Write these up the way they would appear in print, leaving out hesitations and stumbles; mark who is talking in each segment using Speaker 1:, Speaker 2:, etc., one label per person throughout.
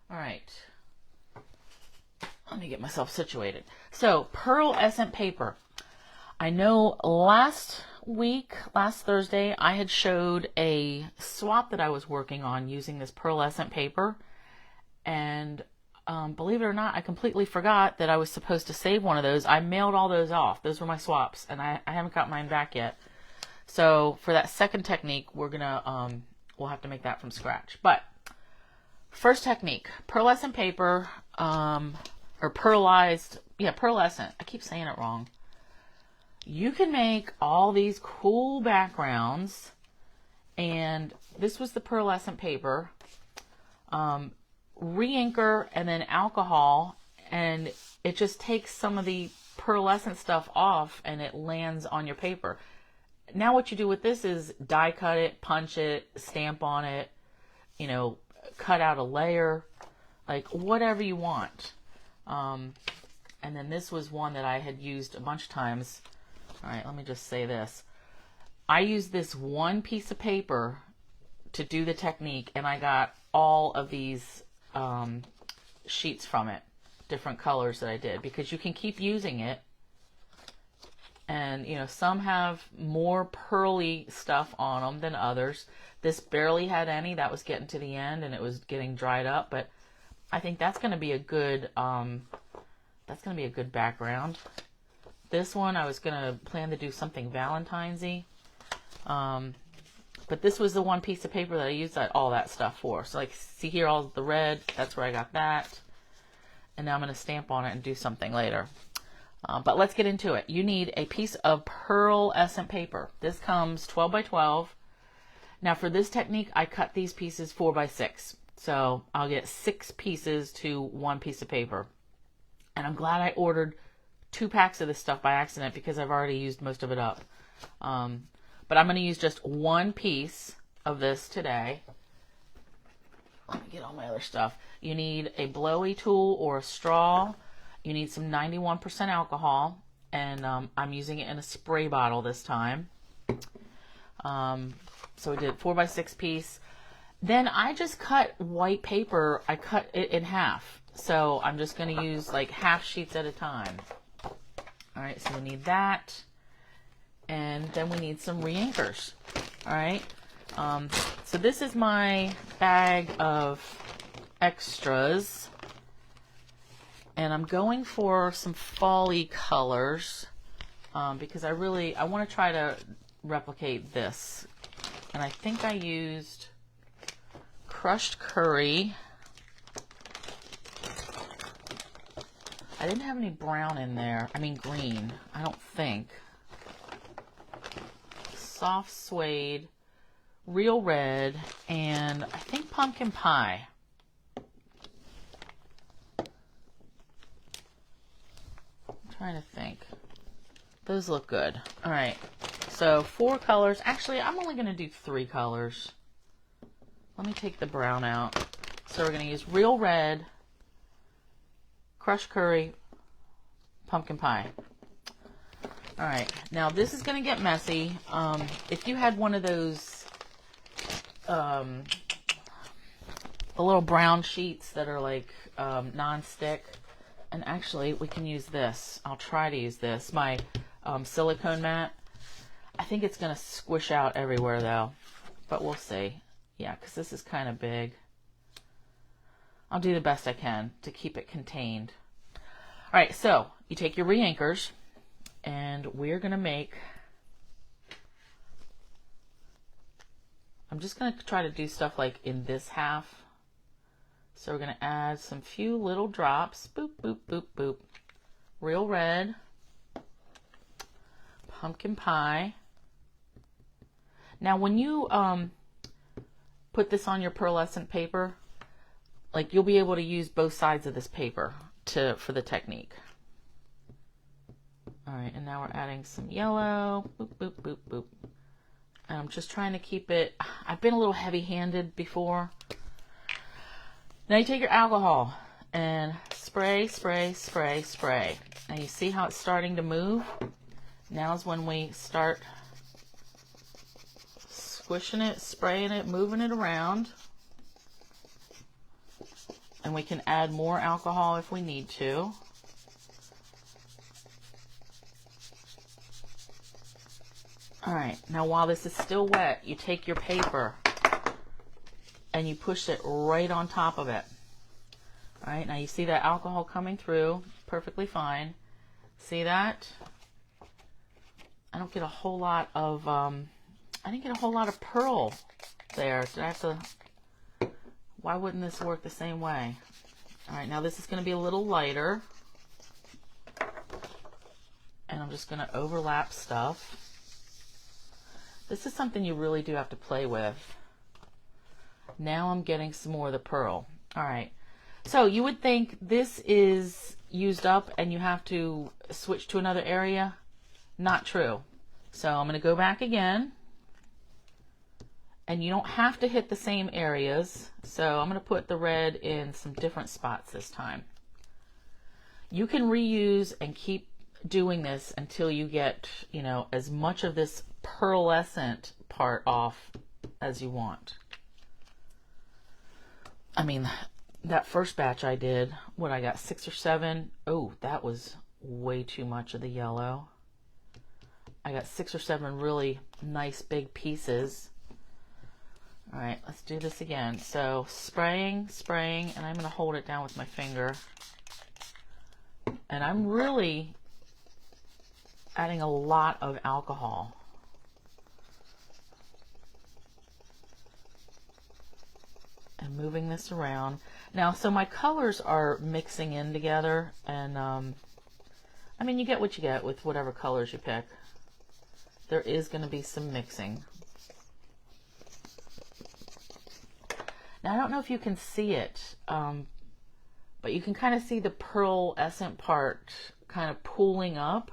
Speaker 1: All right. Let me get myself situated. So, Pearlescent paper. I know last Thursday, I had showed a swap that I was working on using this Pearlescent paper. And believe it or not, I completely forgot that I was supposed to save one of those. I mailed all those off. Those were my swaps, and I haven't got mine back yet. So for that second technique, we're gonna we'll have to make that from scratch. But first technique, pearlescent paper, or pearlized, yeah, pearlescent. I keep saying it wrong. You can make all these cool backgrounds, and this was the pearlescent paper. Reinker and then alcohol, and it just takes some of the pearlescent stuff off and it lands on your paper. Now what you do with this is die cut it, punch it, stamp on it, you know, cut out a layer, like whatever you want. And then this was one that I had used a bunch of times. All right, let me just say this. I used this one piece of paper to do the technique, and I got all of these sheets from it, different colors that I did, because you can keep using it. And, you know, some have more pearly stuff on them than others. This barely had any. That was getting to the end, and it was getting dried up. But I think that's going to be a good, background. This one, I was going to plan to do something Valentine's-y. But this was the one piece of paper that I used all that stuff for. So like, see here, all the red, that's where I got that. And now I'm going to stamp on it and do something later. But let's get into it. You need a piece of pearlescent paper. This comes 12 by 12. Now for this technique, I cut these pieces 4 by 6. So I'll get 6 pieces to one piece of paper. And I'm glad I ordered 2 packs of this stuff by accident, because I've already used most of it up. But I'm going to use just one piece of this today. Let me get all my other stuff. You need a blowie tool or a straw. You need some 91% alcohol. And I'm using it in a spray bottle this time. So we did 4 by 6 piece. Then I just cut white paper. I cut it in half. So I'm just going to use like half sheets at a time. All right, so we need that. And then we need some reinkers. All right. So this is my bag of extras. And I'm going for some fall-y colors because I want to try to replicate this. And I think I used crushed curry. I didn't have any brown in there. I mean green. I don't think. Soft suede, real red, and I think pumpkin pie. I'm trying to think. Those look good. All right. So 4 colors. Actually, I'm only going to do 3 colors. Let me take the brown out. So we're going to use real red, crushed curry, pumpkin pie. All right, now this is going to get messy. If you had one of those, the little brown sheets that are like non-stick, and actually we can use this. I'll try to use this, my silicone mat. I think it's going to squish out everywhere though, but we'll see. Yeah, because this is kind of big. I'll do the best I can to keep it contained. All right, so you take your reinkers. And we're going to make, I'm just going to try to do stuff like in this half. So we're going to add some few little drops. Boop, boop, boop, boop. Real red. Pumpkin pie. Now when you put this on your pearlescent paper, like you'll be able to use both sides of this paper for the technique. All right, and now we're adding some yellow. Boop, boop, boop, boop. And I'm just trying to keep it, I've been a little heavy-handed before. Now you take your alcohol and spray, spray, spray, spray. And you see how it's starting to move? Now is when we start squishing it, spraying it, moving it around. and we can add more alcohol if we need to. All right, now while this is still wet, you take your paper and you push it right on top of it. All right, now you see that alcohol coming through perfectly fine. See that? I don't get a whole lot of, I didn't get a whole lot of pearl there. Did I have to, why wouldn't this work the same way? All right, now this is going to be a little lighter. And I'm just going to overlap stuff. This is something you really do have to play with. Now I'm getting some more of the pearl. All right. So you would think this is used up and you have to switch to another area. Not true. So I'm going to go back again. And you don't have to hit the same areas. So I'm going to put the red in some different spots this time. You can reuse and keep doing this until you get, you know, as much of this pearlescent part off as you want. I mean, that first batch I did, what, I got 6 or 7. Oh, that was way too much of the yellow. I got 6 or 7 really nice big pieces. All right, let's do this again. So spraying, and I'm going to hold it down with my finger. And I'm really adding a lot of alcohol. And moving this around. Now, so my colors are mixing in together, and I mean, you get what you get with whatever colors you pick. There is going to be some mixing. Now, I don't know if you can see it, but you can kind of see the pearlescent part kind of pooling up,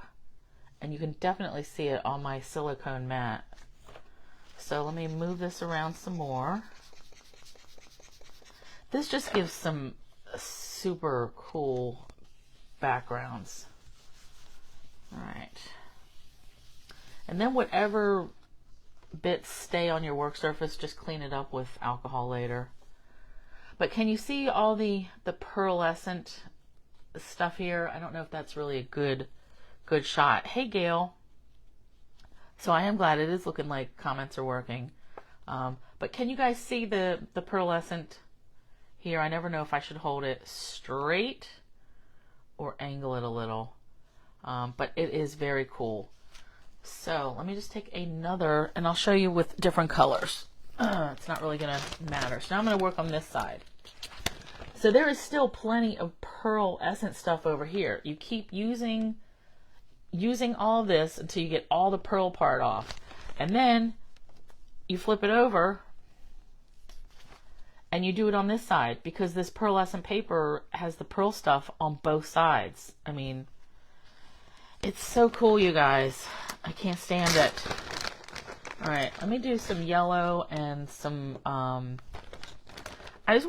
Speaker 1: and you can definitely see it on my silicone mat. So let me move this around some more. This just gives some super cool backgrounds. All right. And then whatever bits stay on your work surface, just clean it up with alcohol later. But can you see all the pearlescent stuff here? I don't know if that's really a good shot. Hey, Gail. So I am glad it is looking like comments are working. But can you guys see the pearlescent here? I never know if I should hold it straight or angle it a little. But it is very cool. So let me just take another, and I'll show you with different colors. It's not really going to matter. So now I'm going to work on this side. So there is still plenty of pearlescent stuff over here. You keep using all of this until you get all the pearl part off. And then you flip it over and you do it on this side, because this pearlescent paper has the pearl stuff on both sides. I mean, it's so cool, you guys. I can't stand it. All right, let me do some yellow and some, I always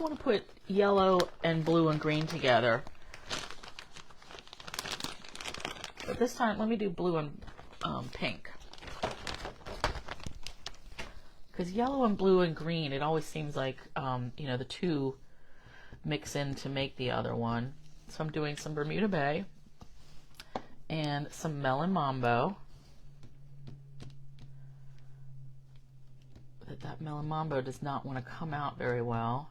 Speaker 1: want to put yellow and blue and green together. But this time, let me do blue and pink. Because yellow and blue and green, it always seems like, you know, the two mix in to make the other one. So I'm doing some Bermuda Bay and some Melon Mambo. That Melon Mambo does not want to come out very well.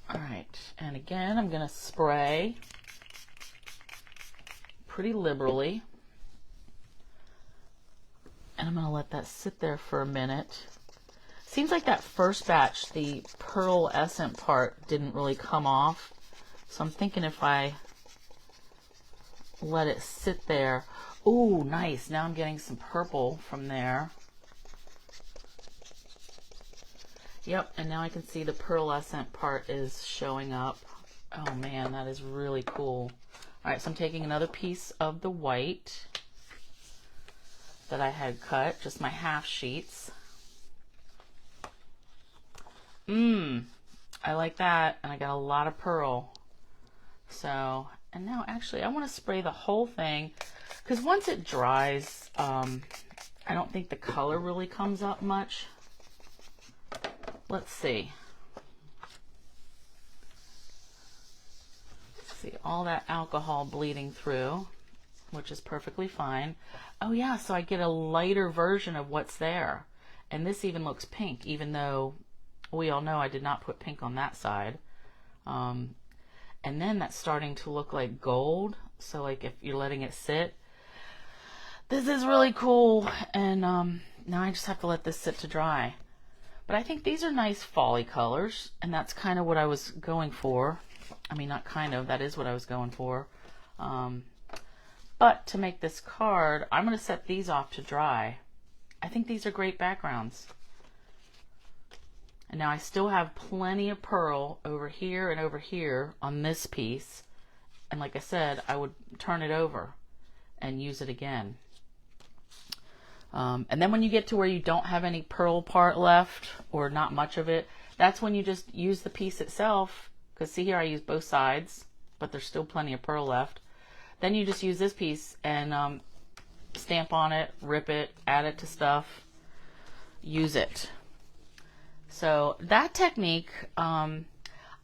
Speaker 1: All right, and again, I'm going to spray pretty liberally. And I'm going to let that sit there for a minute. Seems like that first batch, the pearlescent part didn't really come off. So I'm thinking if I let it sit there. Ooh, nice. Now I'm getting some purple from there. Yep, and now I can see the pearlescent part is showing up. Oh man, that is really cool. All right, so I'm taking another piece of the white that I had cut, just my half sheets. I like that, and I got a lot of pearl. So, and now actually I want to spray the whole thing, because once it dries, I don't think the color really comes up much. Let's see. See all that alcohol bleeding through, which is perfectly fine. Oh yeah, so I get a lighter version of what's there. And this even looks pink, even though we all know I did not put pink on that side. And then that's starting to look like gold. So like if you're letting it sit, this is really cool. And now I just have to let this sit to dry. But I think these are nice fall-y colors, and that's kind of what I was going for. I mean, not kind of, that is what I was going for. But to make this card, I'm going to set these off to dry. I think these are great backgrounds. And now I still have plenty of pearl over here and over here on this piece. And like I said, I would turn it over and use it again. And then when you get to where you don't have any pearl part left, or not much of it, that's when you just use the piece itself. Because see here, I use both sides, but there's still plenty of pearl left. Then you just use this piece and stamp on it, rip it, add it to stuff, use it. So that technique, I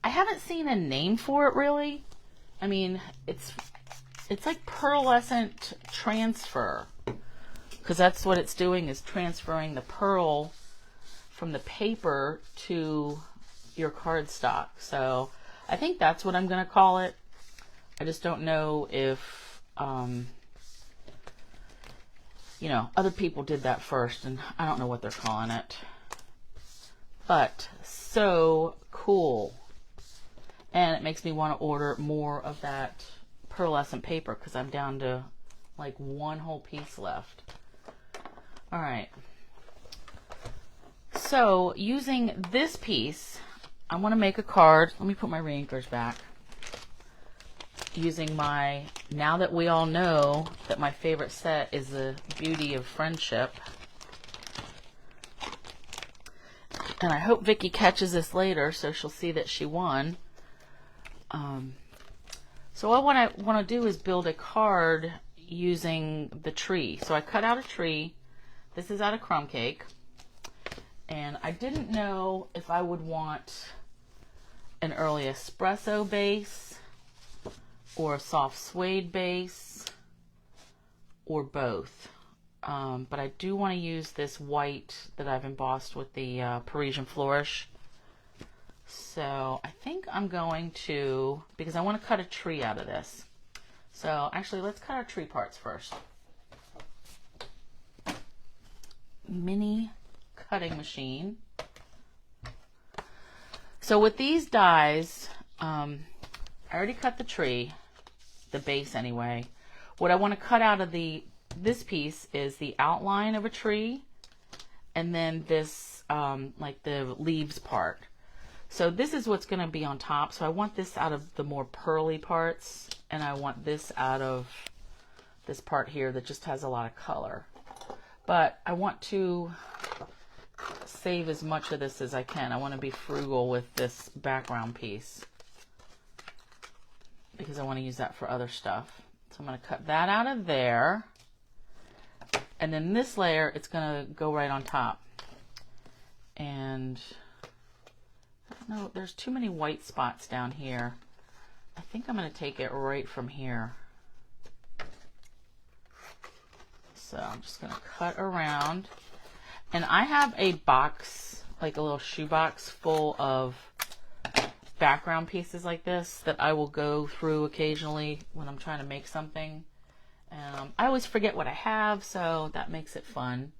Speaker 1: haven't seen a name for it really. I mean, it's like pearlescent transfer, because that's what it's doing, is transferring the pearl from the paper to your cardstock. So I think that's what I'm going to call it. I just don't know if, you know, other people did that first, and I don't know what they're calling it. But so cool. And it makes me want to order more of that pearlescent paper, because I'm down to like one whole piece left. All right. So using this piece, I want to make a card. Let me put my reinkers back. Using my, now that we all know that my favorite set is the Beauty of Friendship. And I hope Vicky catches this later so she'll see that she won. So what I want to do is build a card using the tree. So I cut out a tree. This is out of crumb cake. And I didn't know if I would want an early espresso base, or a soft suede base, or both. But I do want to use this white that I've embossed with the Parisian Flourish. So I think I'm going to, because I want to cut a tree out of this. So actually, let's cut our tree parts first. Mini cutting machine. So with these dies, I already cut the tree, the base anyway. What I want to cut out of this piece is the outline of a tree, and then this like the leaves part. So this is what's going to be on top. So I want this out of the more pearly parts, and I want this out of this part here that just has a lot of color. But I want to save as much of this as I can. I want to be frugal with this background piece, because I want to use that for other stuff. So I'm going to cut that out of there. And then this layer, it's going to go right on top. And I don't know, there's too many white spots down here. I think I'm going to take it right from here. So I'm just going to cut around. And I have a box, like a little shoe box full of background pieces like this that I will go through occasionally when I'm trying to make something. I always forget what I have, so that makes it fun.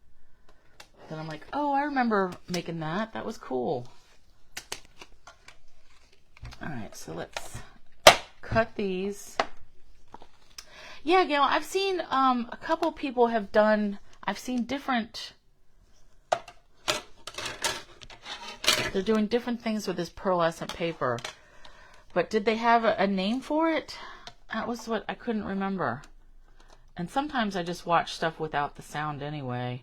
Speaker 1: Then I'm like, oh, I remember making that. That was cool. All right, so let's cut these. Yeah, Gail, I've seen a couple people have done, I've seen different, they're doing different things with this pearlescent paper. But did they have a name for it? That was what I couldn't remember. And sometimes I just watch stuff without the sound anyway.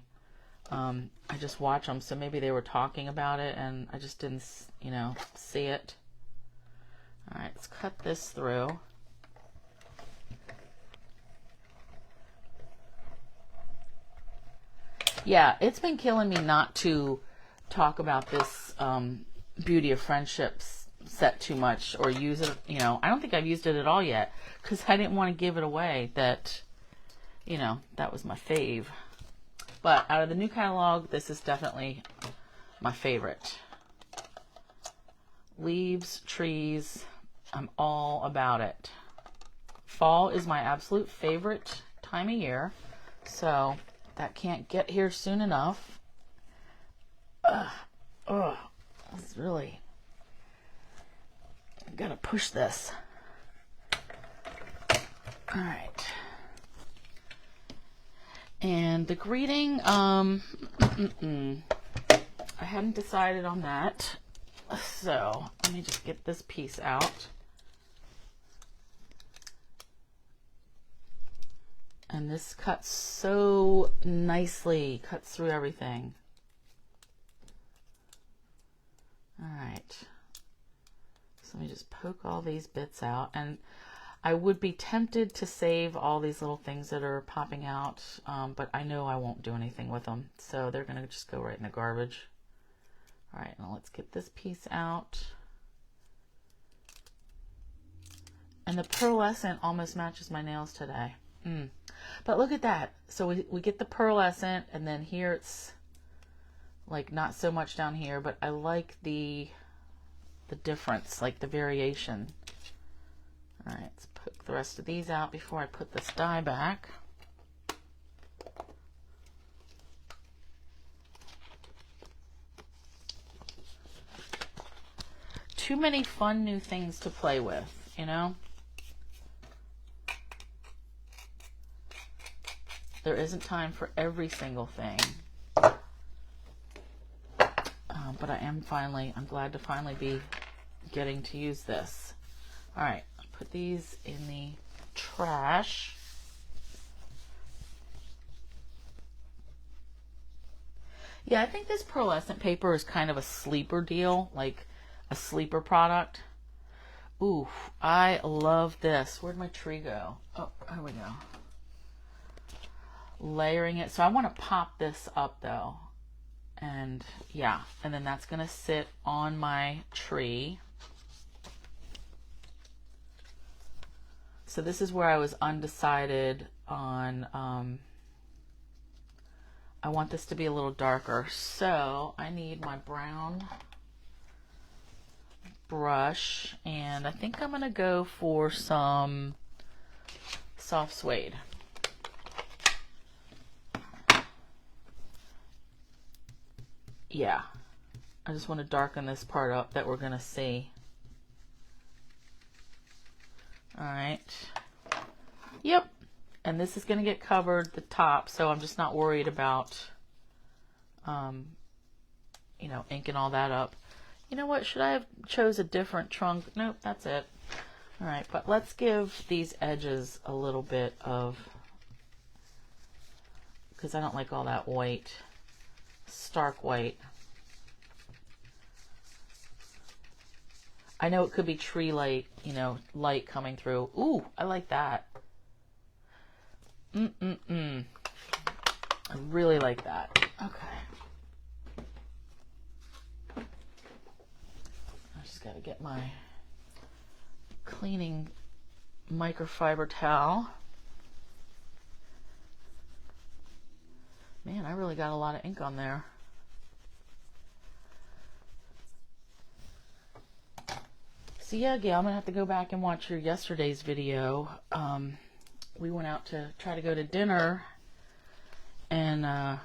Speaker 1: I just watch them, so maybe they were talking about it and I just didn't, you know, see it. All right, let's cut this through. Yeah, it's been killing me not to talk about this Beauty of Friendships set too much or use it, you know. I don't think I've used it at all yet because I didn't want to give it away that, you know, that was my fave. But out of the new catalog, this is definitely my favorite. Leaves, trees, I'm all about it. Fall is my absolute favorite time of year, so that can't get here soon enough. It's really, I gotta push this. All right. And the greeting, I hadn't decided on that. So let me just get this piece out. And this cuts so nicely, cuts through everything. All right. So let me just poke all these bits out. And I would be tempted to save all these little things that are popping out, but I know I won't do anything with them. So they're going to just go right in the garbage. All right, now let's get this piece out. And the pearlescent almost matches my nails today. But look at that. So we get the pearlescent, and then here it's like not so much down here, but I like the difference, like the variation. All right, let's put the rest of these out before I put this die back. Too many fun new things to play with, you know? There isn't time for every single thing. But I'm glad to finally be getting to use this. All right, I'll put these in the trash. Yeah, I think this pearlescent paper is kind of a sleeper deal, like a sleeper product. Ooh, I love this. Where'd my tree go? Oh, here we go. Layering it. So I want to pop this up though. And yeah, and then that's going to sit on my tree. So this is where I was undecided on, I want this to be a little darker. So I need my brown brush, and I think I'm going to go for some soft suede. Yeah, I just want to darken this part up that we're going to see. All right. Yep. And this is going to get covered the top, so I'm just not worried about, you know, inking all that up. You know what? Should I have chose a different trunk? Nope, that's it. All right, but let's give these edges a little bit of, because I don't like all that white, stark white. I know it could be tree light, you know, light coming through. Ooh, I like that. I really like that. Okay. I just got to get my cleaning microfiber towel. Man, I really got a lot of ink on there. So yeah, Gail, I'm going to have to go back and watch your yesterday's video. We went out to try to go to dinner, and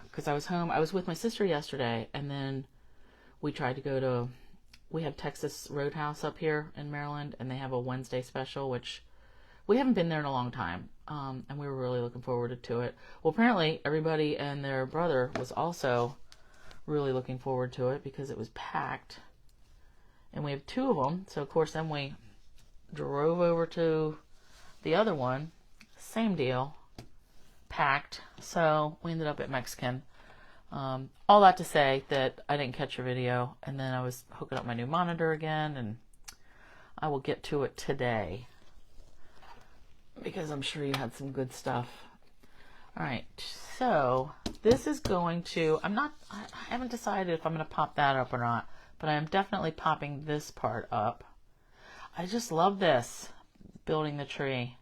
Speaker 1: because I was home, I was with my sister yesterday, and then we tried to go to, we have Texas Roadhouse up here in Maryland, and they have a Wednesday special, which we haven't been there in a long time, and we were really looking forward to it. Well, apparently everybody and their brother was also really looking forward to it because it was packed. And we have two of them, so of course then we drove over to the other one, same deal, packed. So we ended up at Mexican. All that to say that I didn't catch your video, and then I was hooking up my new monitor again, and I will get to it today because I'm sure you had some good stuff. All right, so this is going to, I haven't decided if I'm going to pop that up or not, but I am definitely popping this part up. I just love this, building the tree.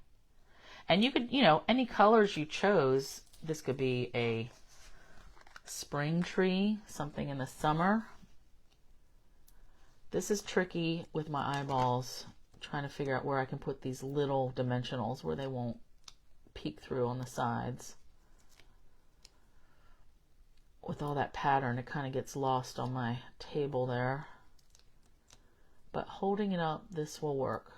Speaker 1: And you could, you know, any colors you chose. This could be a spring tree, something in the summer. This is tricky with my eyeballs, trying to figure out where I can put these little dimensionals where they won't peek through on the sides. With all that pattern, it kind of gets lost on my table there. But holding it up, this will work.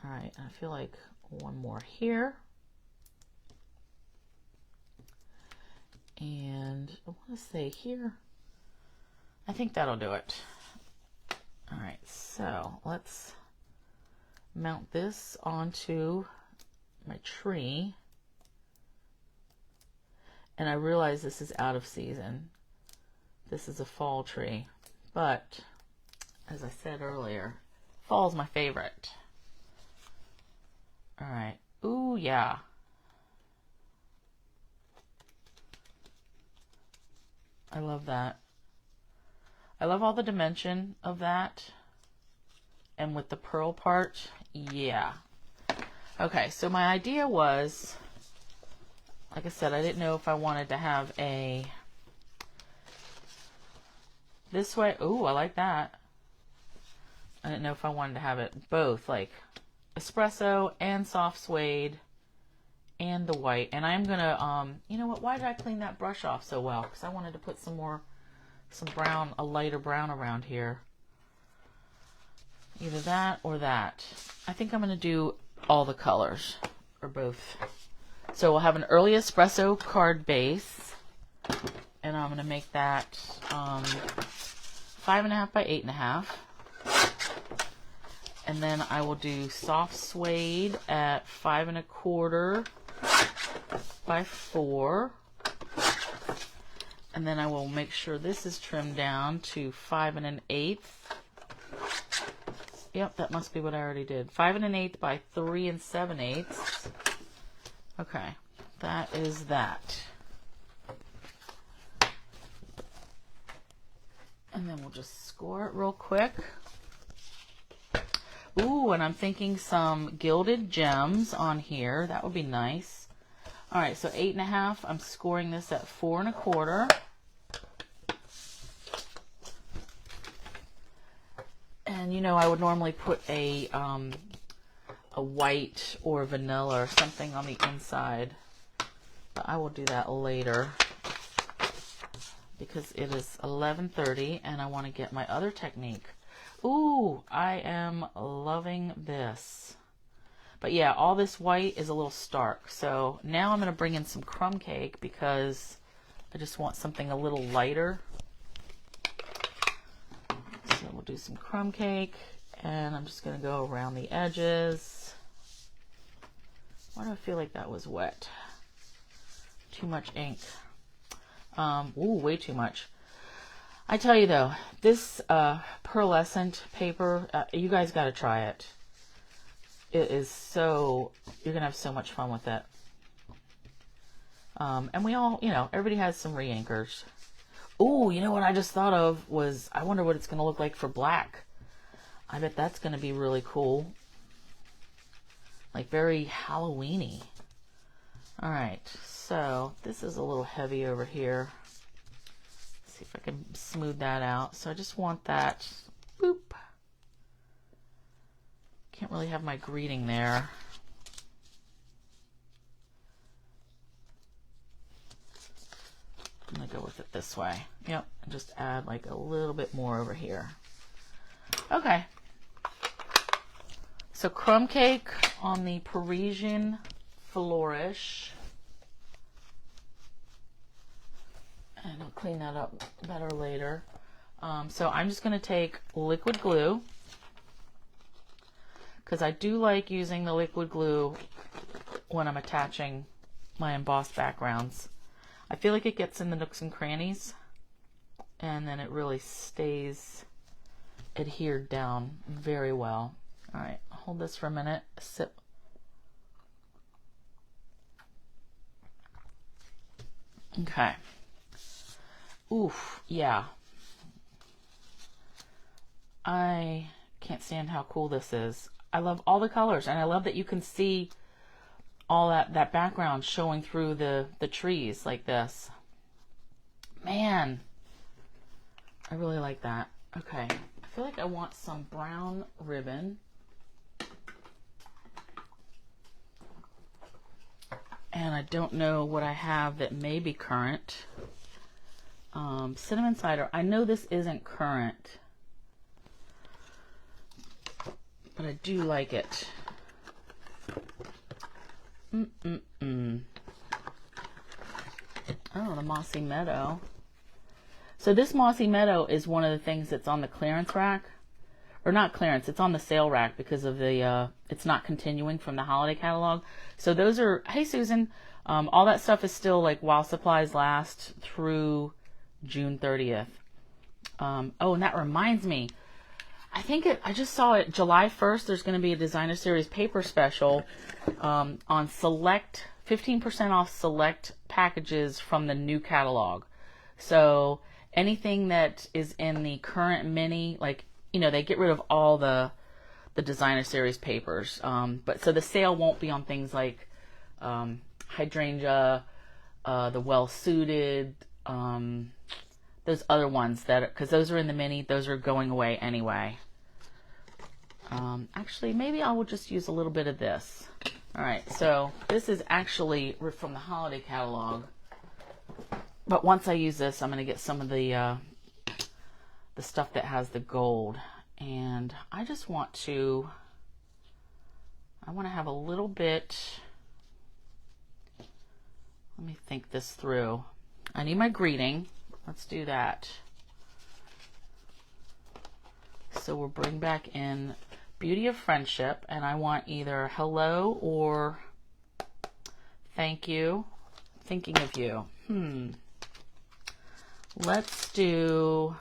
Speaker 1: All right, I feel like one more here. And I want to say here, I think that'll do it. All right, so let's mount this onto my tree. And I realize this is out of season. This is a fall tree, but as I said earlier, fall's my favorite. All right, ooh, yeah. I love that. I love all the dimension of that. And with the pearl part, yeah. Okay, so my idea was, like I said, I didn't know if I wanted to have a this way. Ooh, I like that. I didn't know if I wanted to have it both, like espresso and soft suede and the white. And I'm gonna, you know what, why did I clean that brush off so well? Because I wanted to put some brown, a lighter brown around here. Either that or that. I think I'm gonna do all the colors, or both. So we'll have an early espresso card base, and I'm gonna make that 5.5 by 8.5. And then I will do soft suede at 5 1/4 by 4. And then I will make sure this is trimmed down to 5 1/8. Yep, that must be what I already did. 5 1/8 by 3 7/8. Okay, that is that. And then we'll just score it real quick. Ooh, and I'm thinking some gilded gems on here. That would be nice. All right, so 8.5. I'm scoring this at 4 1/4. And you know, I would normally put a white or vanilla or something on the inside, but I will do that later because it is 11:30 and I want to get my other technique. Ooh, I am loving this. But yeah, all this white is a little stark. So now I'm going to bring in some crumb cake because I just want something a little lighter. So we'll do some crumb cake, and I'm just going to go around the edges. Why do I feel like that was wet? Too much ink. Ooh, way too much. I tell you though, this pearlescent paper, you guys got to try it. It is so, you're going to have so much fun with it. And we all, you know, everybody has some reinkers. Ooh, you know what I just thought of was, I wonder what it's going to look like for black. I bet that's going to be really cool. Like very Halloween-y. All right, so this is a little heavy over here. Let's see if I can smooth that out. So I just want that, boop. Can't really have my greeting there. I'm gonna go with it this way. Yep, and just add like a little bit more over here. Okay. So crumb cake on the Parisian flourish. And I'll clean that up better later. So I'm just gonna take liquid glue, because I do like using the liquid glue when I'm attaching my embossed backgrounds. I feel like it gets in the nooks and crannies, and then it really stays adhered down very well. All right, hold this for a minute, sip. Okay. Oof, yeah. I can't stand how cool this is. I love all the colors, and I love that you can see all that background showing through the trees like this. Man, I really like that. Okay, I feel like I want some brown ribbon. And I don't know what I have that may be current. Cinnamon cider. I know this isn't current, but I do like it. Oh, the Mossy Meadow. So this Mossy Meadow is one of the things that's on the clearance rack. Or not clearance, it's on the sale rack because of the, it's not continuing from the holiday catalog. So those are, hey Susan, all that stuff is still like while supplies last through June 30th. Oh, and that reminds me, I just saw it July 1st, there's going to be a designer series paper special on select, 15% off select packages from the new catalog. So anything that is in the current mini, like, you know, they get rid of all the designer series papers. But so the sale won't be on things like Hydrangea, the Well Suited, those other ones that, because those are in the mini, those are going away anyway. Actually, maybe I will just use a little bit of this. All right, so this is actually from the holiday catalog. But once I use this, I'm going to get some of the stuff that has the gold, and I just want to have a little bit, let me think this through. I need my greeting. Let's do that. So we'll bring back in Beauty of Friendship, and I want either hello or thank you, thinking of you. Let's do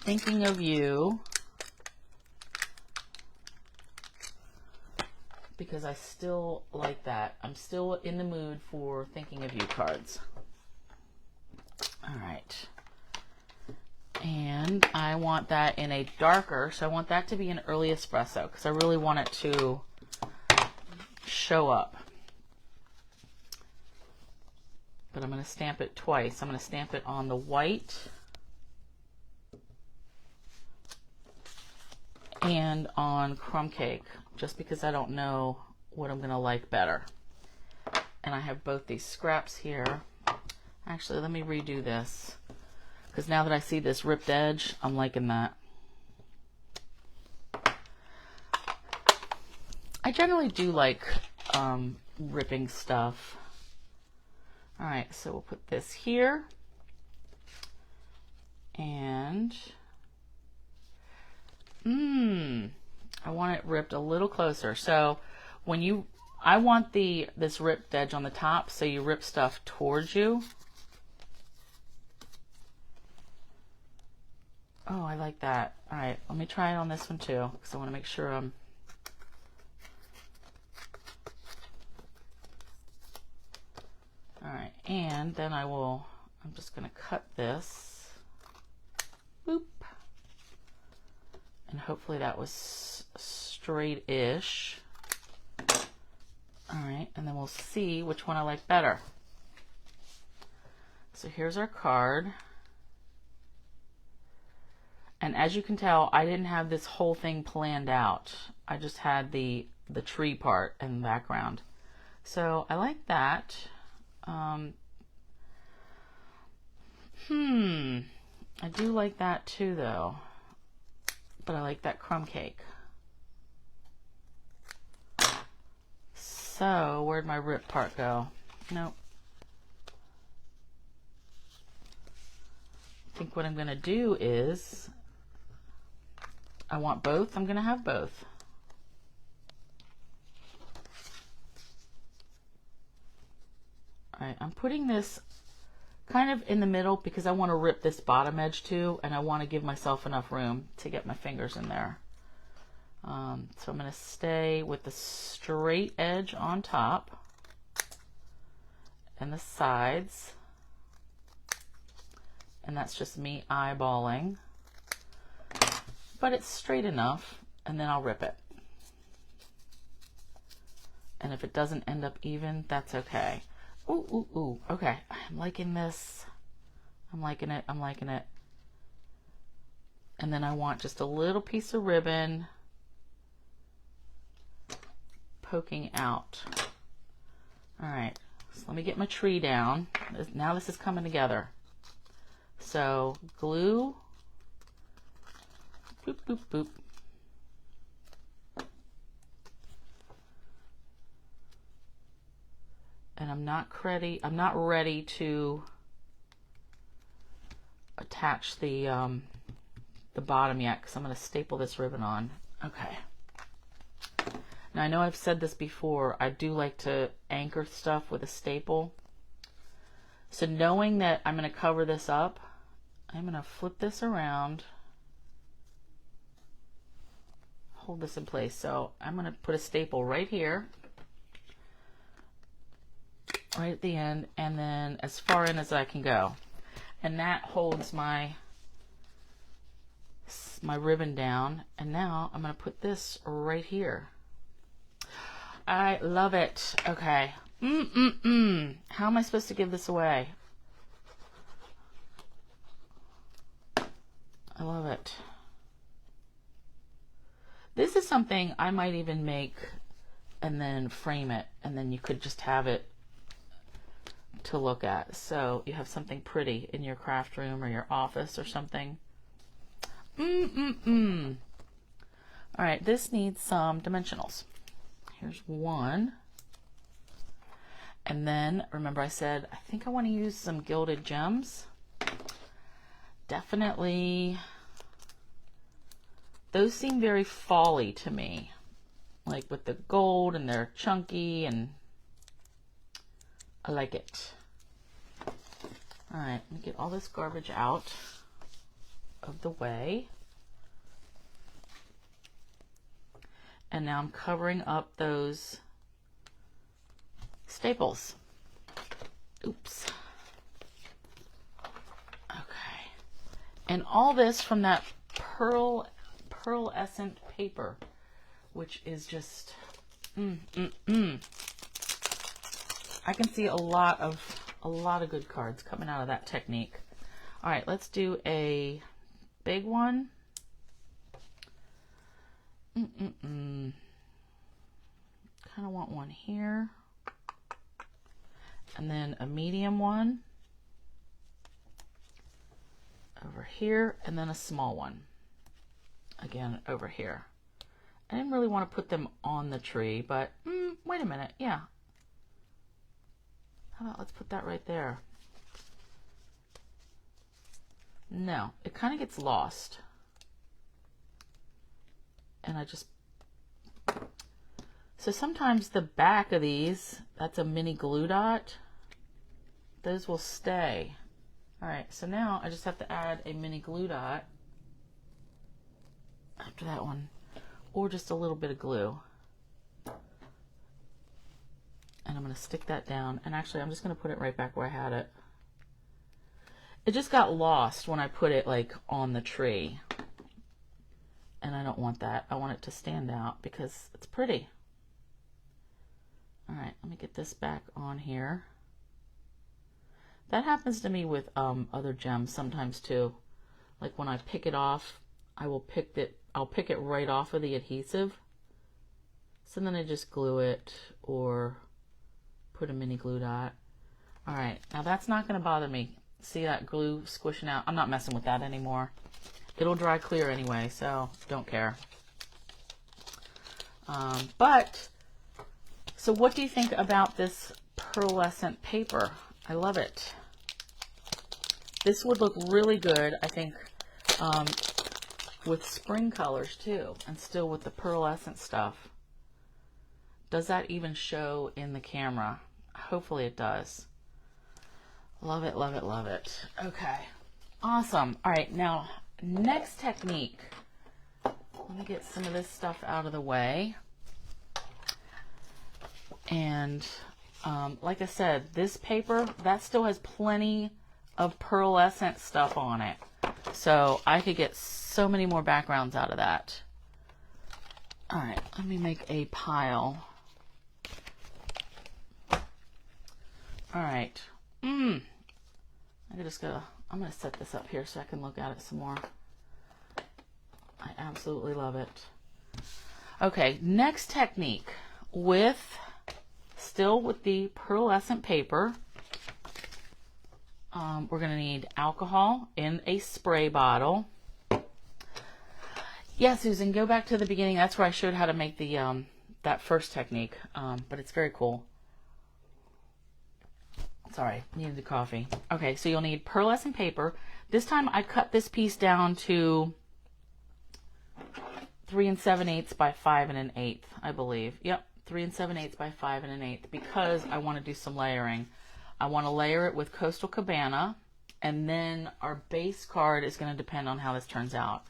Speaker 1: thinking of you, because I still like that. I'm still in the mood for thinking of you cards. All right. And I want that in a darker, so I want that to be an early espresso because I really want it to show up. But I'm going to stamp it twice. I'm going to stamp it on the white and on crumb cake, just because I don't know what I'm going to like better. And I have both these scraps here. Actually, let me redo this, because now that I see this ripped edge, I'm liking that. I generally do like ripping stuff. All right, so we'll put this here, and I want it ripped a little closer. So when I want this ripped edge on the top, so you rip stuff towards you. Oh, I like that. All right, let me try it on this one too, because I want to make sure I'm... All right, and then I'm just going to cut this. Boop. And hopefully that was straight-ish. All right, and then we'll see which one I like better. So here's our card. And as you can tell, I didn't have this whole thing planned out. I just had the tree part in the background. So I like that. I do like that too, though. But I like that crumb cake. So where'd my rip part go? Nope. I think what I'm going to do is, I want both. I'm going to have both. All right, I'm putting this kind of in the middle because I want to rip this bottom edge too, and I want to give myself enough room to get my fingers in there. So I'm going to stay with the straight edge on top and the sides, and that's just me eyeballing. but it's straight enough, and then I'll rip it. And if it doesn't end up even, that's okay. Ooh, ooh, ooh. Okay, I'm liking this. I'm liking it. I'm liking it. And then I want just a little piece of ribbon poking out. All right, so let me get my tree down. Now this is coming together. So glue, boop, boop, boop. And I'm not ready to attach the bottom yet, because I'm going to staple this ribbon on. Okay. Now I know I've said this before, I do like to anchor stuff with a staple. So knowing that I'm going to cover this up, I'm going to flip this around, hold this in place. So I'm going to put a staple right here, right at the end, and then as far in as I can go. And that holds my ribbon down. And now I'm going to put this right here. I love it. Okay. How am I supposed to give this away? I love it. This is something I might even make and then frame it, and then you could just have it to look at. So you have something pretty in your craft room or your office or something. All right, this needs some dimensionals. Here's one. And then, remember I said, I think I want to use some gilded gems. Definitely, those seem very fall-y to me. Like with the gold, and they're chunky, and I like it. All right, let me get all this garbage out of the way. And now I'm covering up those staples. Oops. Okay. And all this from that Pearlescent paper, which is just, I can see a lot of good cards coming out of that technique. All right, let's do a big one. Kind of want one here, and then a medium one over here, and then a small one again over here. I didn't really want to put them on the tree, but wait a minute, yeah. How about let's put that right there? No, it kind of gets lost. And I just, so sometimes the back of these, that's a mini glue dot, those will stay. All right, so now I just have to add a mini glue dot after that one, or just a little bit of glue. And I'm going to stick that down, and actually I'm just going to put it right back where I had it. It just got lost when I put it like on the tree. And I don't want that. I want it to stand out because it's pretty. All right, let me get this back on here. That happens to me with other gems sometimes too. Like when I pick it off, I'll pick it right off of the adhesive. So then I just glue it or put a mini glue dot. All right, now that's not going to bother me. See that glue squishing out? I'm not messing with that anymore. It'll dry clear anyway, so don't care. So what do you think about this pearlescent paper? I love it. This would look really good, I think, with spring colors too, and still with the pearlescent stuff. Does that even show in the camera? Hopefully it does. Love it, love it, love it. Okay, awesome. All right, now next technique. Let me get some of this stuff out of the way. And like I said, this paper, that still has plenty of pearlescent stuff on it. So I could get so so many more backgrounds out of that. All right, let me make a pile. All right. I'm gonna set this up here so I can look at it some more. I absolutely love it. Okay, next technique still with the pearlescent paper. We're gonna need alcohol in a spray bottle. Yeah, Susan, go back to the beginning. That's where I showed how to make the that first technique, but it's very cool. Sorry, needed the coffee. Okay, so you'll need pearlescent paper. This time I cut this piece down to 3 7/8 by 5 1/8, I believe. Yep, 3 7/8 by 5 1/8, because I want to do some layering. I want to layer it with Coastal Cabana, and then our base card is going to depend on how this turns out.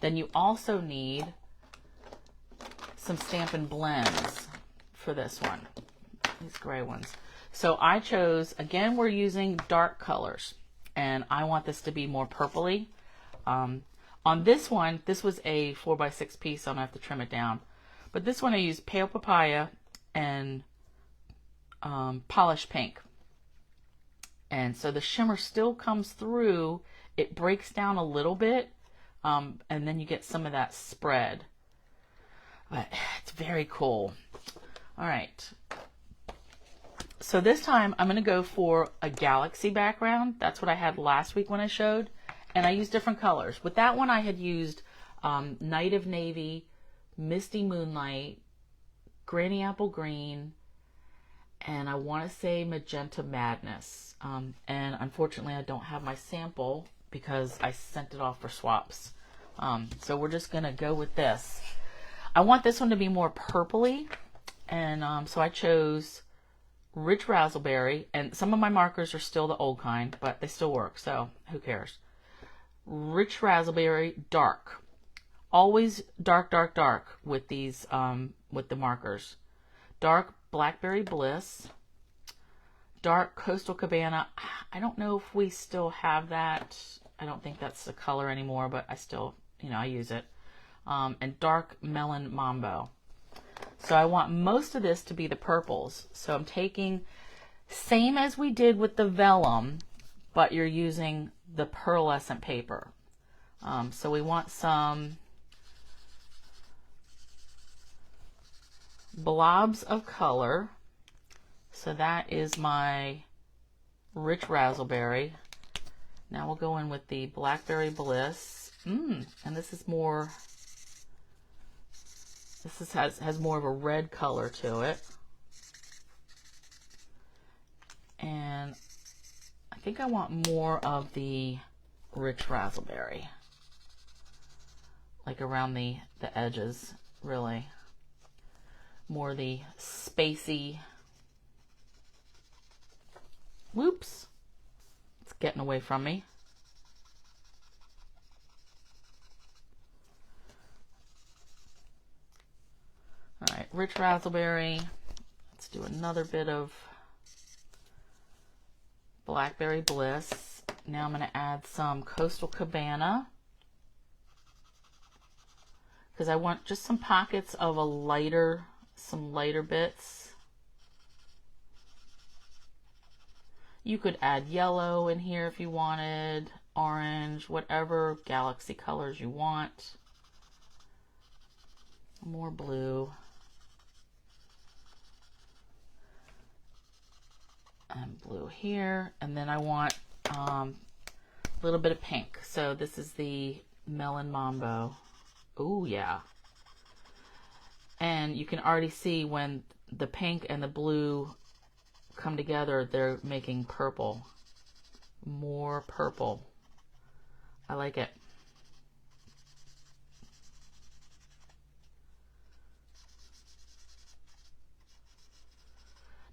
Speaker 1: Then you also need some Stampin' Blends for this one, these gray ones. So I chose, again, we're using dark colors, and I want this to be more purpley. On this one, this was a 4x6 piece, so I'm going to have to trim it down. But this one I used Pale Papaya and Polished Pink. And so the shimmer still comes through. It breaks down a little bit, and then you get some of that spread. But it's very cool. All right. So this time I'm going to go for a galaxy background. That's what I had last week when I showed. And I used different colors. With that one I had used Night of Navy, Misty Moonlight, Granny Apple Green, and I want to say Magenta Madness. And unfortunately I don't have my sample because I sent it off for swaps. So we're just going to go with this. I want this one to be more purpley. And so I chose Rich Razzleberry, and some of my markers are still the old kind, but they still work, so who cares. Rich Razzleberry Dark. Always dark, dark, dark with these, with the markers. Dark Blackberry Bliss. Dark Coastal Cabana. I don't know if we still have that. I don't think that's the color anymore, but I still, I use it. And Dark Melon Mambo. So I want most of this to be the purples. So I'm taking, same as we did with the vellum, but you're using the pearlescent paper. So we want some blobs of color. So that is my Rich Razzleberry. Now we'll go in with the Blackberry Bliss. And this is more... This has more of a red color to it. And I think I want more of the Rich Razzleberry. Like around the edges, really. More the spacey. Whoops. It's getting away from me. All right, Rich Razzleberry. Let's do another bit of Blackberry Bliss. Now I'm going to add some Coastal Cabana, because I want just some pockets of some lighter bits. You could add yellow in here if you wanted, orange, whatever galaxy colors you want. More blue. And blue here, and then I want a little bit of pink. So this is the Melon Mambo. Oh yeah. And you can already see when the pink and the blue come together, they're making purple. More purple. I like it.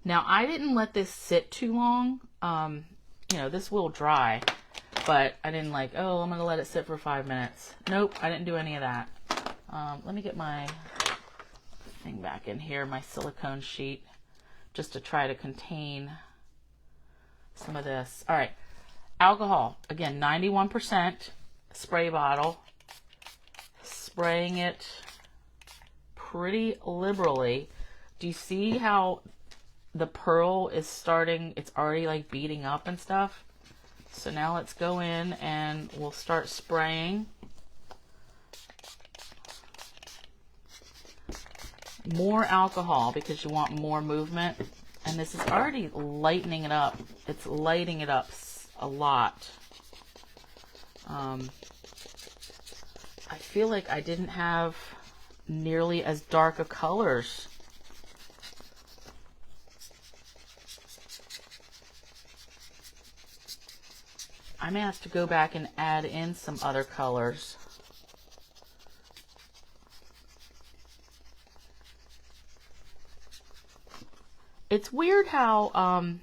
Speaker 1: Now, I didn't let this sit too long. This will dry, but I didn't I'm going to let it sit for 5 minutes. Nope, I didn't do any of that. Let me get my thing back in here, my silicone sheet, just to try to contain some of this. All right, alcohol, again, 91%. spray bottle, spraying it pretty liberally. Do you see how the pearl is starting, it's already like beating up and stuff? So now let's go in and we'll start spraying. More alcohol because you want more movement. And this is already lightening it up. It's lighting it up a lot. I feel like I didn't have nearly as dark of colors. I may have to go back and add in some other colors. It's weird how,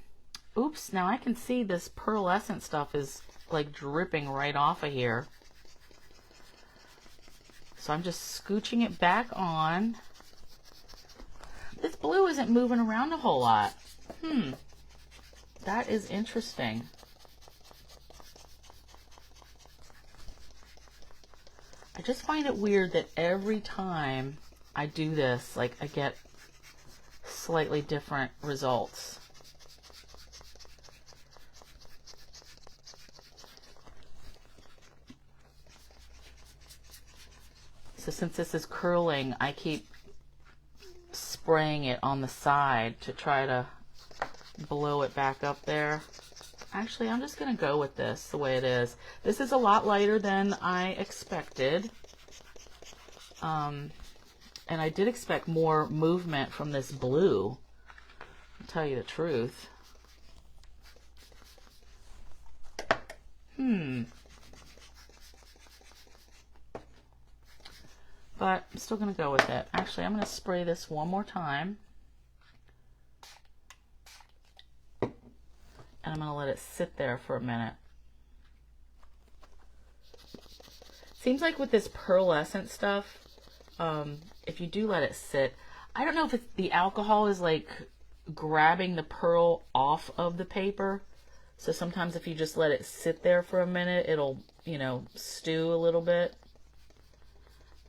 Speaker 1: oops, now I can see this pearlescent stuff is like dripping right off of here. So I'm just scooching it back on. This blue isn't moving around a whole lot. That is interesting. I just find it weird that every time I do this, like, I get slightly different results. So since this is curling, I keep spraying it on the side to try to blow it back up there. Actually, I'm just going to go with this the way it is. This is a lot lighter than I expected. And I did expect more movement from this blue, I'll tell you the truth. But I'm still going to go with it. Actually, I'm going to spray this one more time. And I'm going to let it sit there for a minute. Seems like with this pearlescent stuff, if you do let it sit, I don't know if it's, the alcohol is like grabbing the pearl off of the paper. So sometimes if you just let it sit there for a minute, it'll, you know, stew a little bit.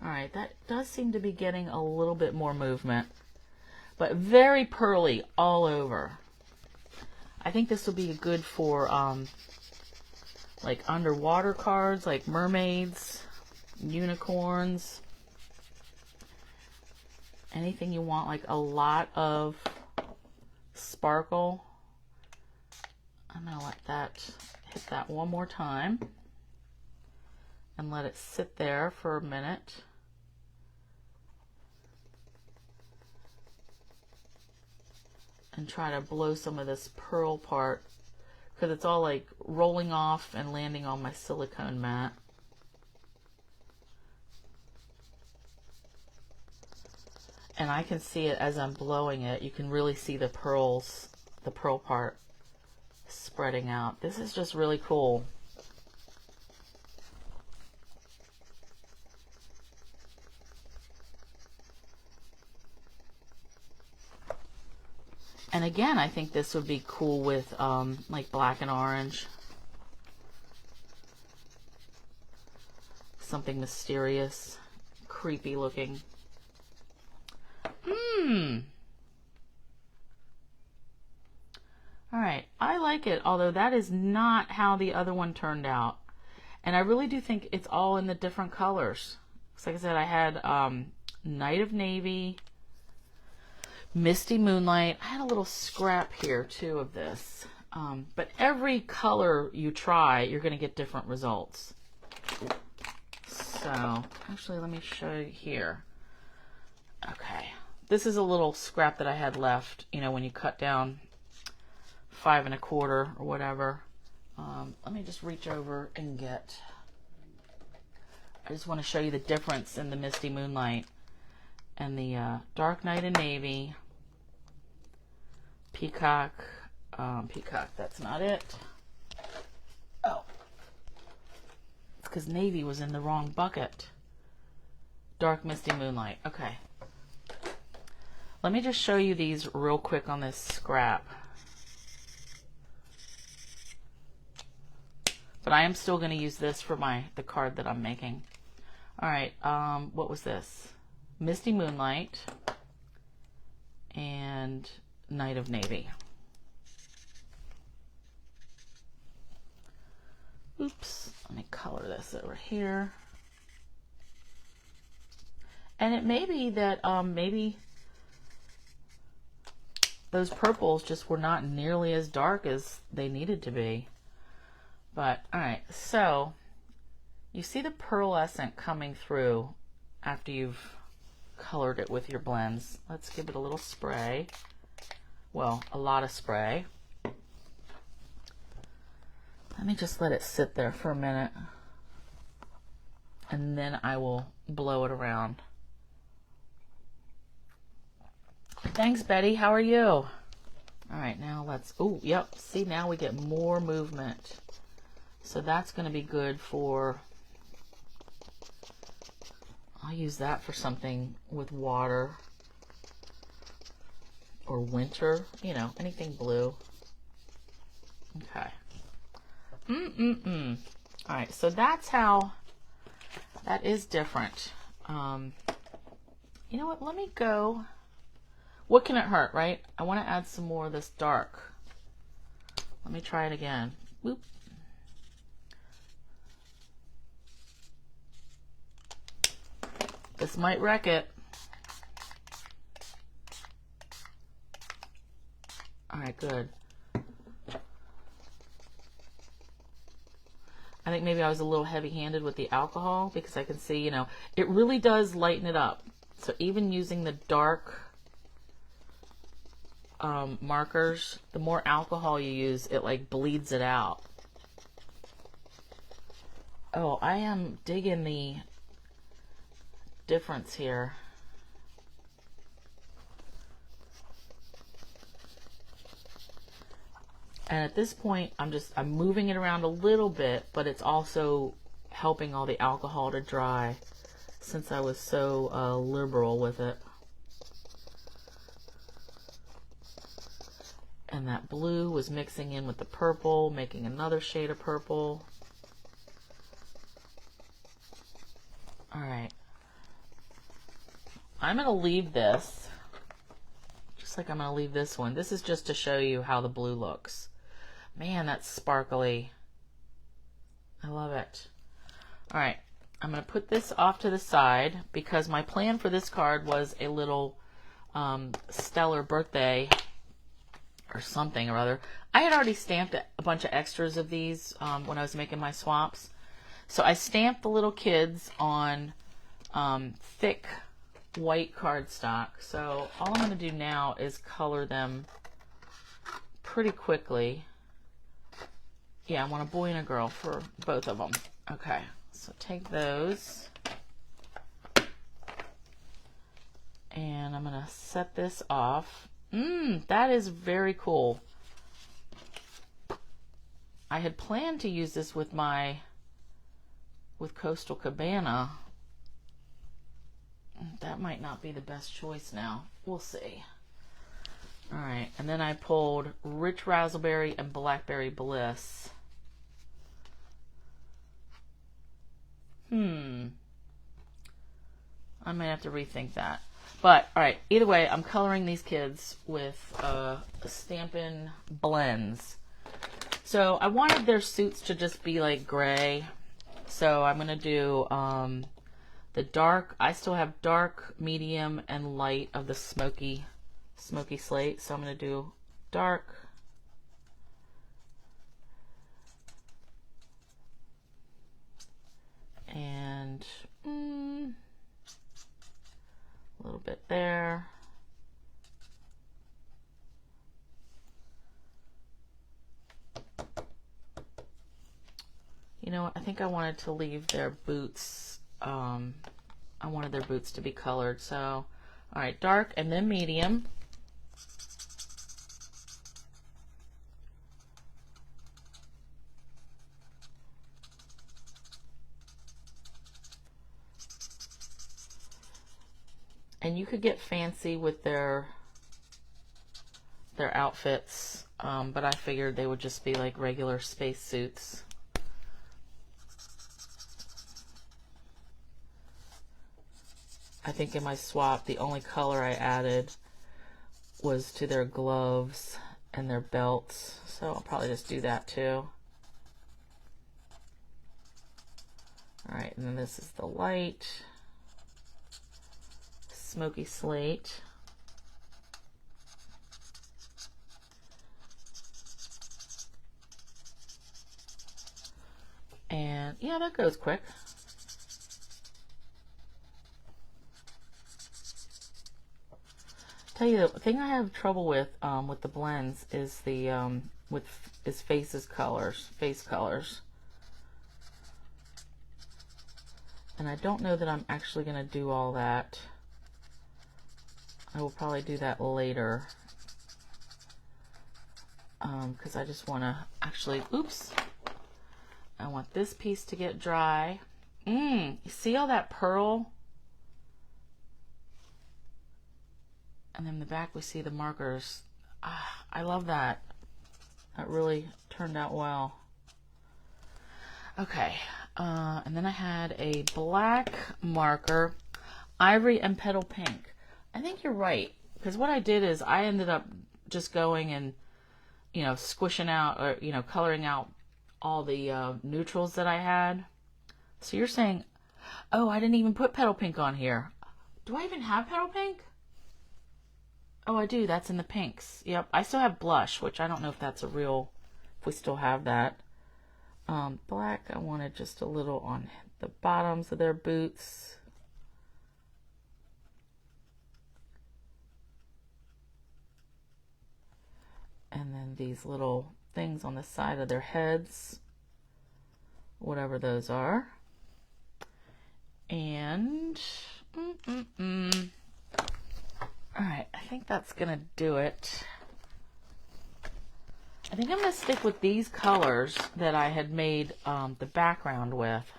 Speaker 1: All right, that does seem to be getting a little bit more movement, but very pearly all over. I think this will be good for like underwater cards, like mermaids, unicorns, anything you want like a lot of sparkle. I'm gonna let that hit that one more time and let it sit there for a minute. And try to blow some of this pearl part, because it's all like rolling off and landing on my silicone mat. And I can see it as I'm blowing it. You can really see the pearls, the pearl part spreading out. This is just really cool. And again, I think this would be cool with like black and orange. Something mysterious, creepy looking. All right, I like it, although that is not how the other one turned out. And I really do think it's all in the different colors. So like I said, I had Night of Navy, Misty Moonlight. I had a little scrap here too of this. But every color you try, you're going to get different results. So actually, let me show you here. Okay, this is a little scrap that I had left, you know, when you cut down 5 1/4 or whatever. Let me just reach over and get, I just want to show you the difference in the Misty Moonlight and the Dark Night and Navy. Peacock, Peacock, that's not it. Oh, it's because Navy was in the wrong bucket. Dark Misty Moonlight, okay. Let me just show you these real quick on this scrap. but I am still going to use this for the card that I'm making. All right, what was this? Misty Moonlight and Night of Navy. Oops, let me color this over here. And it may be that maybe those purples just were not nearly as dark as they needed to be. But, all right, so you see the pearlescent coming through after you've colored it with your blends. Let's give it a little spray. Well, a lot of spray. Let me just let it sit there for a minute, and then I will blow it around. Thanks, Betty. How are you? All right, now let's, oh, yep. See, now we get more movement. So that's going to be good for, I'll use that for something with water or winter, you know, anything blue. Okay. All right, so that's how, that is different. You know what, let me go. What can it hurt, right? I want to add some more of this dark. Let me try it again. Whoop. This might wreck it. All right, good. I think maybe I was a little heavy-handed with the alcohol because I can see, you know, it really does lighten it up. So even using the dark markers, the more alcohol you use, it like bleeds it out. Oh, I am digging the difference here. And at this point, I'm moving it around a little bit, but it's also helping all the alcohol to dry since I was so liberal with it. And that blue was mixing in with the purple, making another shade of purple. All right. I'm going to leave this, just like I'm going to leave this one. This is just to show you how the blue looks. Man, that's sparkly. I love it. All right, I'm going to put this off to the side because my plan for this card was a little stellar birthday or something or other. I had already stamped a bunch of extras of these when I was making my swaps. So I stamped the little kids on thick white cardstock. So all I'm going to do now is color them pretty quickly. Yeah, I want a boy and a girl for both of them. Okay, so take those. And I'm going to set this off. That is very cool. I had planned to use this with Coastal Cabana. That might not be the best choice now. We'll see. All right, and then I pulled Rich Raspberry and Blackberry Bliss. I might have to rethink that. But, all right, either way, I'm coloring these kids with Stampin' blends. So I wanted their suits to just be like gray. So I'm going to do the dark. I still have dark, medium, and light of the Smoky Slate. So I'm going to do dark, and a little bit there. You know, I think I wanted to leave their boots. I wanted their boots to be colored. So, all right, dark and then medium. And you could get fancy with their outfits, but I figured they would just be like regular space suits. I think in my swap, the only color I added was to their gloves and their belts. So I'll probably just do that too. All right, and then this is the light Smoky Slate. And yeah, that goes quick. Tell you the thing I have trouble with the blends is the face colors. And I don't know that I'm actually going to do all that. I will probably do that later. Because I just want to actually, oops. I want this piece to get dry. You see all that pearl? And then in the back we see the markers. I love that. That really turned out well. Okay, and then I had a black marker, ivory and petal pink. I think you're right, because what I did is I ended up just going and, you know, squishing out, or, you know, coloring out all the neutrals that I had. So you're saying, oh, I didn't even put petal pink on here. Do I even have petal pink? Oh, I do. That's in the pinks. Yep. I still have blush, which I don't know if that's a real, if we still have that. Black, I wanted just a little on the bottoms of their boots. And then these little things on the side of their heads, whatever those are. And, all right, I think that's gonna do it. I think I'm gonna stick with these colors that I had made the background with.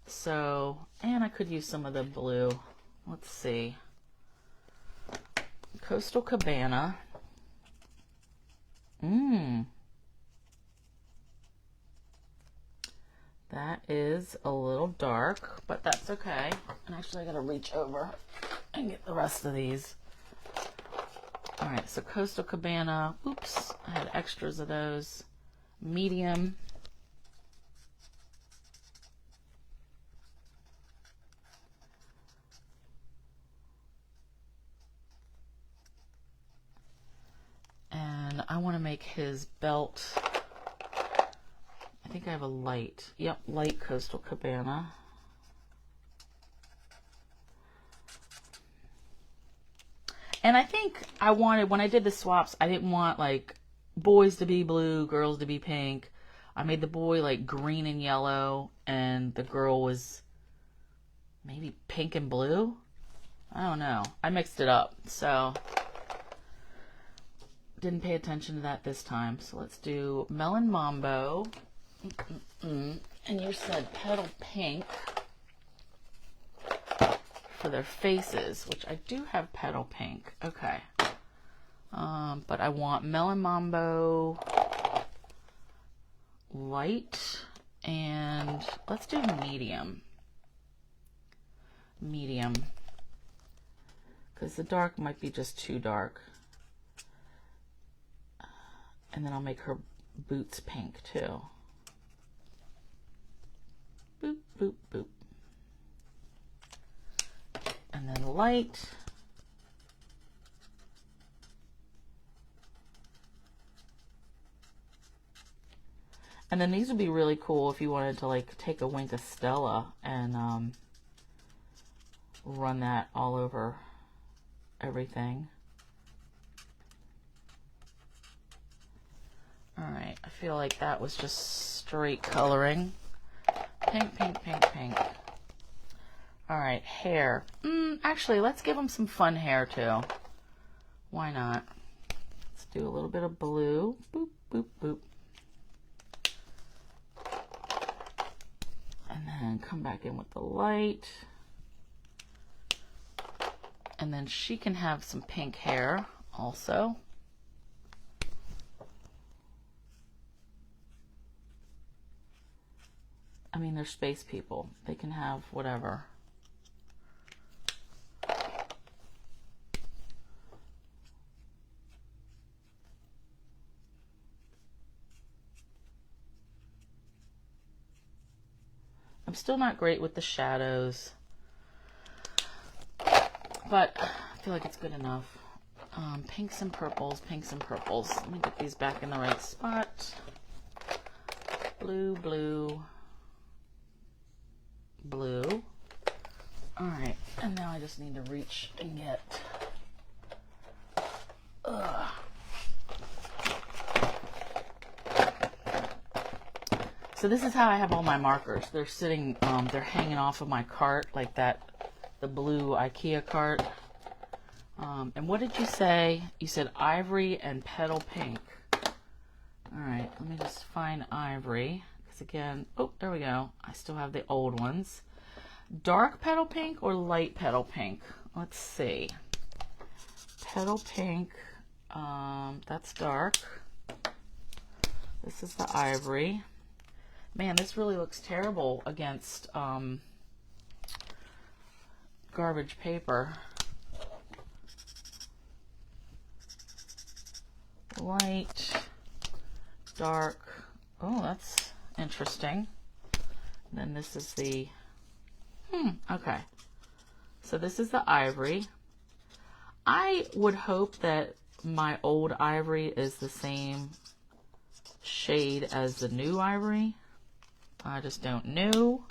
Speaker 1: So, and I could use some of the blue. Let's see. Coastal Cabana. That is a little dark, but that's okay. And actually I gotta reach over and get the rest of these. All right, so Coastal Cabana, oops, I had extras of those. Medium. And I want to make his belt, I think I have a light. Yep, light Coastal Cabana. And I think I wanted, when I did the swaps, I didn't want like boys to be blue, girls to be pink. I made the boy like green and yellow, and the girl was maybe pink and blue. I don't know. I mixed it up, so didn't pay attention to that this time. So let's do Melon Mambo. And you said petal pink for their faces, which I do have petal pink. Okay. But I want Melon Mambo light, and let's do medium. Medium. Because the dark might be just too dark. And then I'll make her boots pink too. Boop, boop, boop. And then light. And then these would be really cool if you wanted to like take a wink of Stella and run that all over everything. All right, I feel like that was just straight coloring. Pink, pink, pink, pink. All right, hair. Actually, let's give them some fun hair too. Why not? Let's do a little bit of blue. Boop, boop, boop. And then come back in with the light. And then she can have some pink hair also. I mean, they're space people. They can have whatever. I'm still not great with the shadows, but I feel like it's good enough. Pinks and purples, pinks and purples. Let me get these back in the right spot. Blue, blue, blue. All right, and now I just need to reach and get, So this is how I have all my markers. They're sitting, they're hanging off of my cart like that, the blue IKEA cart. And what did you say? You said ivory and petal pink. All right, let me just find ivory. Because again, oh, there we go. I still have the old ones. Dark petal pink or light petal pink? Let's see. Petal pink, that's dark. This is the ivory. Man, this really looks terrible against garbage paper. Light, dark. Oh, that's interesting. And then this is the, okay. So this is the ivory. I would hope that my old ivory is the same shade as the new ivory. I just don't know.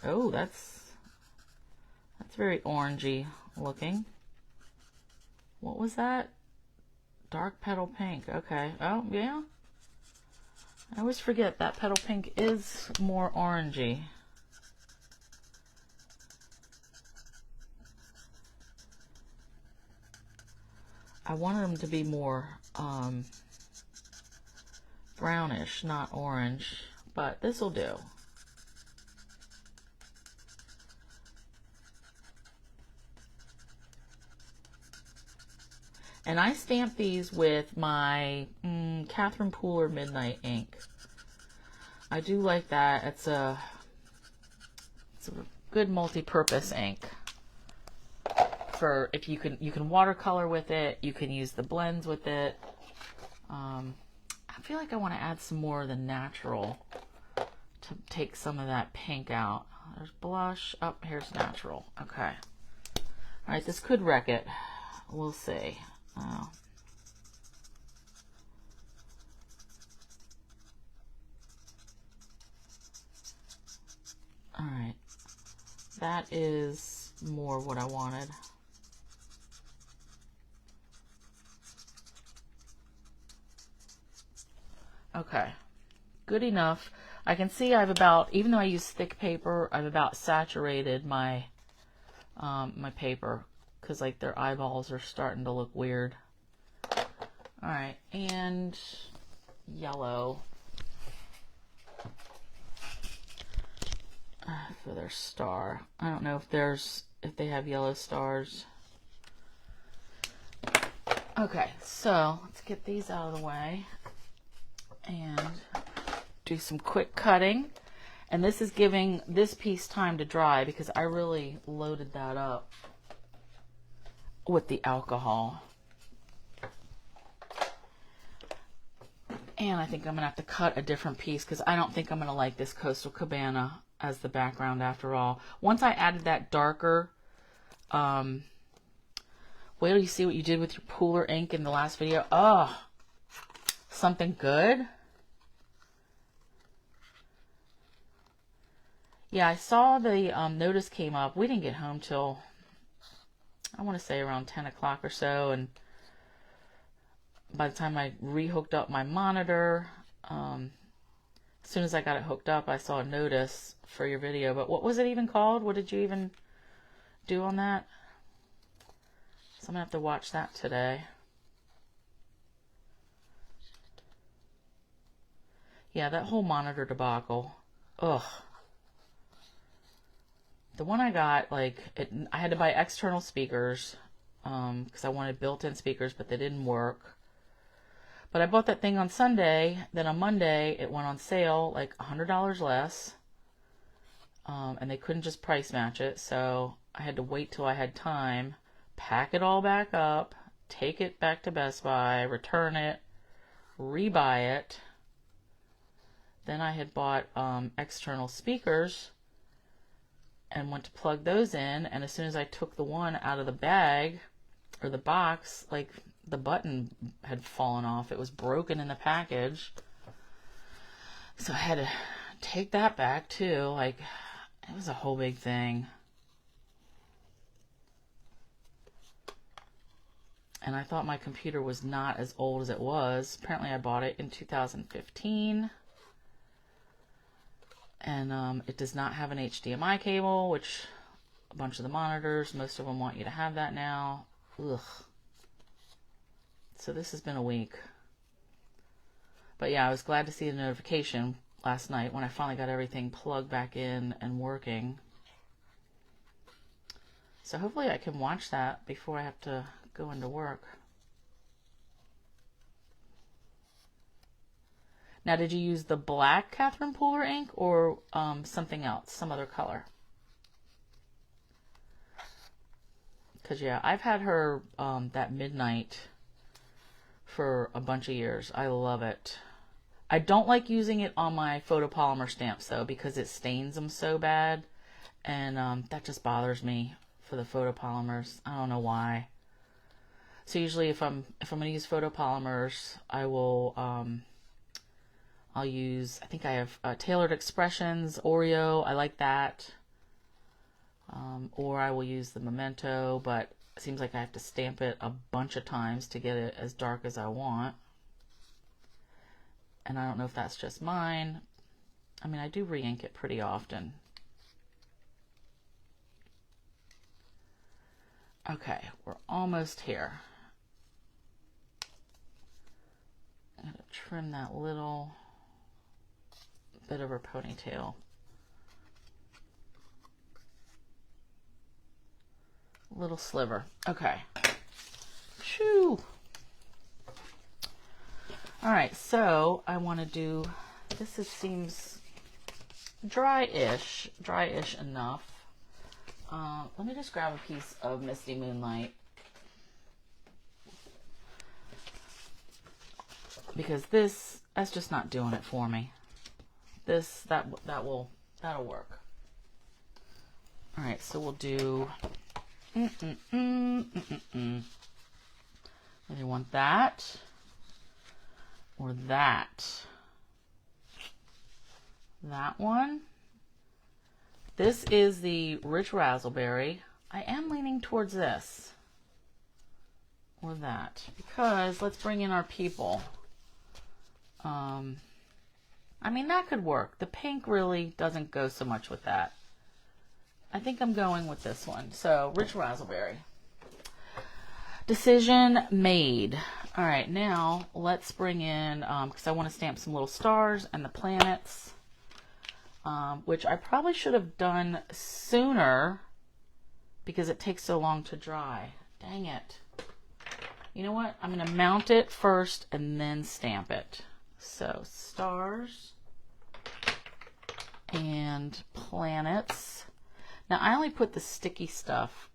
Speaker 1: Oh, that's very orangey looking. What was that? Dark petal pink. Okay. Oh, yeah. I always forget that petal pink is more orangey. I wanted them to be more brownish, not orange, but this will do. And I stamp these with my Catherine Pooler Midnight ink. I do like that. It's a good multi-purpose ink. For if you can watercolor with it, you can use the blends with it. I feel like I want to add some more of the natural to take some of that pink out. There's blush. Oh, here's natural. Okay. All right, this could wreck it. We'll see. Oh. All right. That is more what I wanted. Okay, good enough. I can see I've about, even though I use thick paper, I've about saturated my my paper because like their eyeballs are starting to look weird. All right, and yellow for their star. I don't know if they have yellow stars. Okay, so let's get these out of the way and do some quick cutting. And this is giving this piece time to dry because I really loaded that up with the alcohol. And I think I'm gonna have to cut a different piece because I don't think I'm gonna like this Coastal Cabana as the background after all. Once I added that darker, wait till you see what you did with your Pooler ink in the last video. Oh, something good. Yeah, I saw the notice came up. We didn't get home till, I want to say around 10 o'clock or so. And by the time I rehooked up my monitor, as soon as I got it hooked up, I saw a notice for your video. But what was it even called? What did you even do on that? So I'm going to have to watch that today. Yeah, that whole monitor debacle. Ugh. The one I got, like, I had to buy external speakers because I wanted built-in speakers, but they didn't work. But I bought that thing on Sunday. Then on Monday, it went on sale, like $100 less. And they couldn't just price match it. So I had to wait till I had time, pack it all back up, take it back to Best Buy, return it, rebuy it. Then I had bought external speakers and went to plug those in, and as soon as I took the one out of the bag or the box, like the button had fallen off. It was broken in the package. So I had to take that back too. Like, it was a whole big thing. And I thought my computer was not as old as it was. Apparently I bought it in 2015. And it does not have an HDMI cable, which a bunch of the monitors, most of them want you to have that now. Ugh. So this has been a week. But yeah, I was glad to see the notification last night when I finally got everything plugged back in and working. So hopefully I can watch that before I have to go into work. Now, did you use the black Catherine Pooler ink or something else, some other color? Because, yeah, I've had her, that Midnight, for a bunch of years. I love it. I don't like using it on my photopolymer stamps, though, because it stains them so bad. And that just bothers me for the photopolymers. I don't know why. So usually if I'm going to use photopolymers, I will... I'll use, I think I have Tailored Expressions, Oreo, I like that. Or I will use the Memento, but it seems like I have to stamp it a bunch of times to get it as dark as I want. And I don't know if that's just mine. I mean, I do re-ink it pretty often. Okay, we're almost here. I'm going to trim that little bit of her ponytail. Little sliver. Okay. Shoo. Alright, so I want to do, this seems dry-ish enough. Let me just grab a piece of Misty Moonlight. Because that's just not doing it for me. That'll work. All right, so we'll do. Whether you want that or that. That one. This is the Rich Razzleberry. I am leaning towards this or that because let's bring in our people. I mean, that could work. The pink really doesn't go so much with that. I think I'm going with this one. So, Rich Razzleberry. Decision made. All right, now let's bring in, because I want to stamp some little stars and the planets, which I probably should have done sooner because it takes so long to dry. Dang it. You know what? I'm going to mount it first and then stamp it. So, stars and planets. Now, I only put the sticky stuff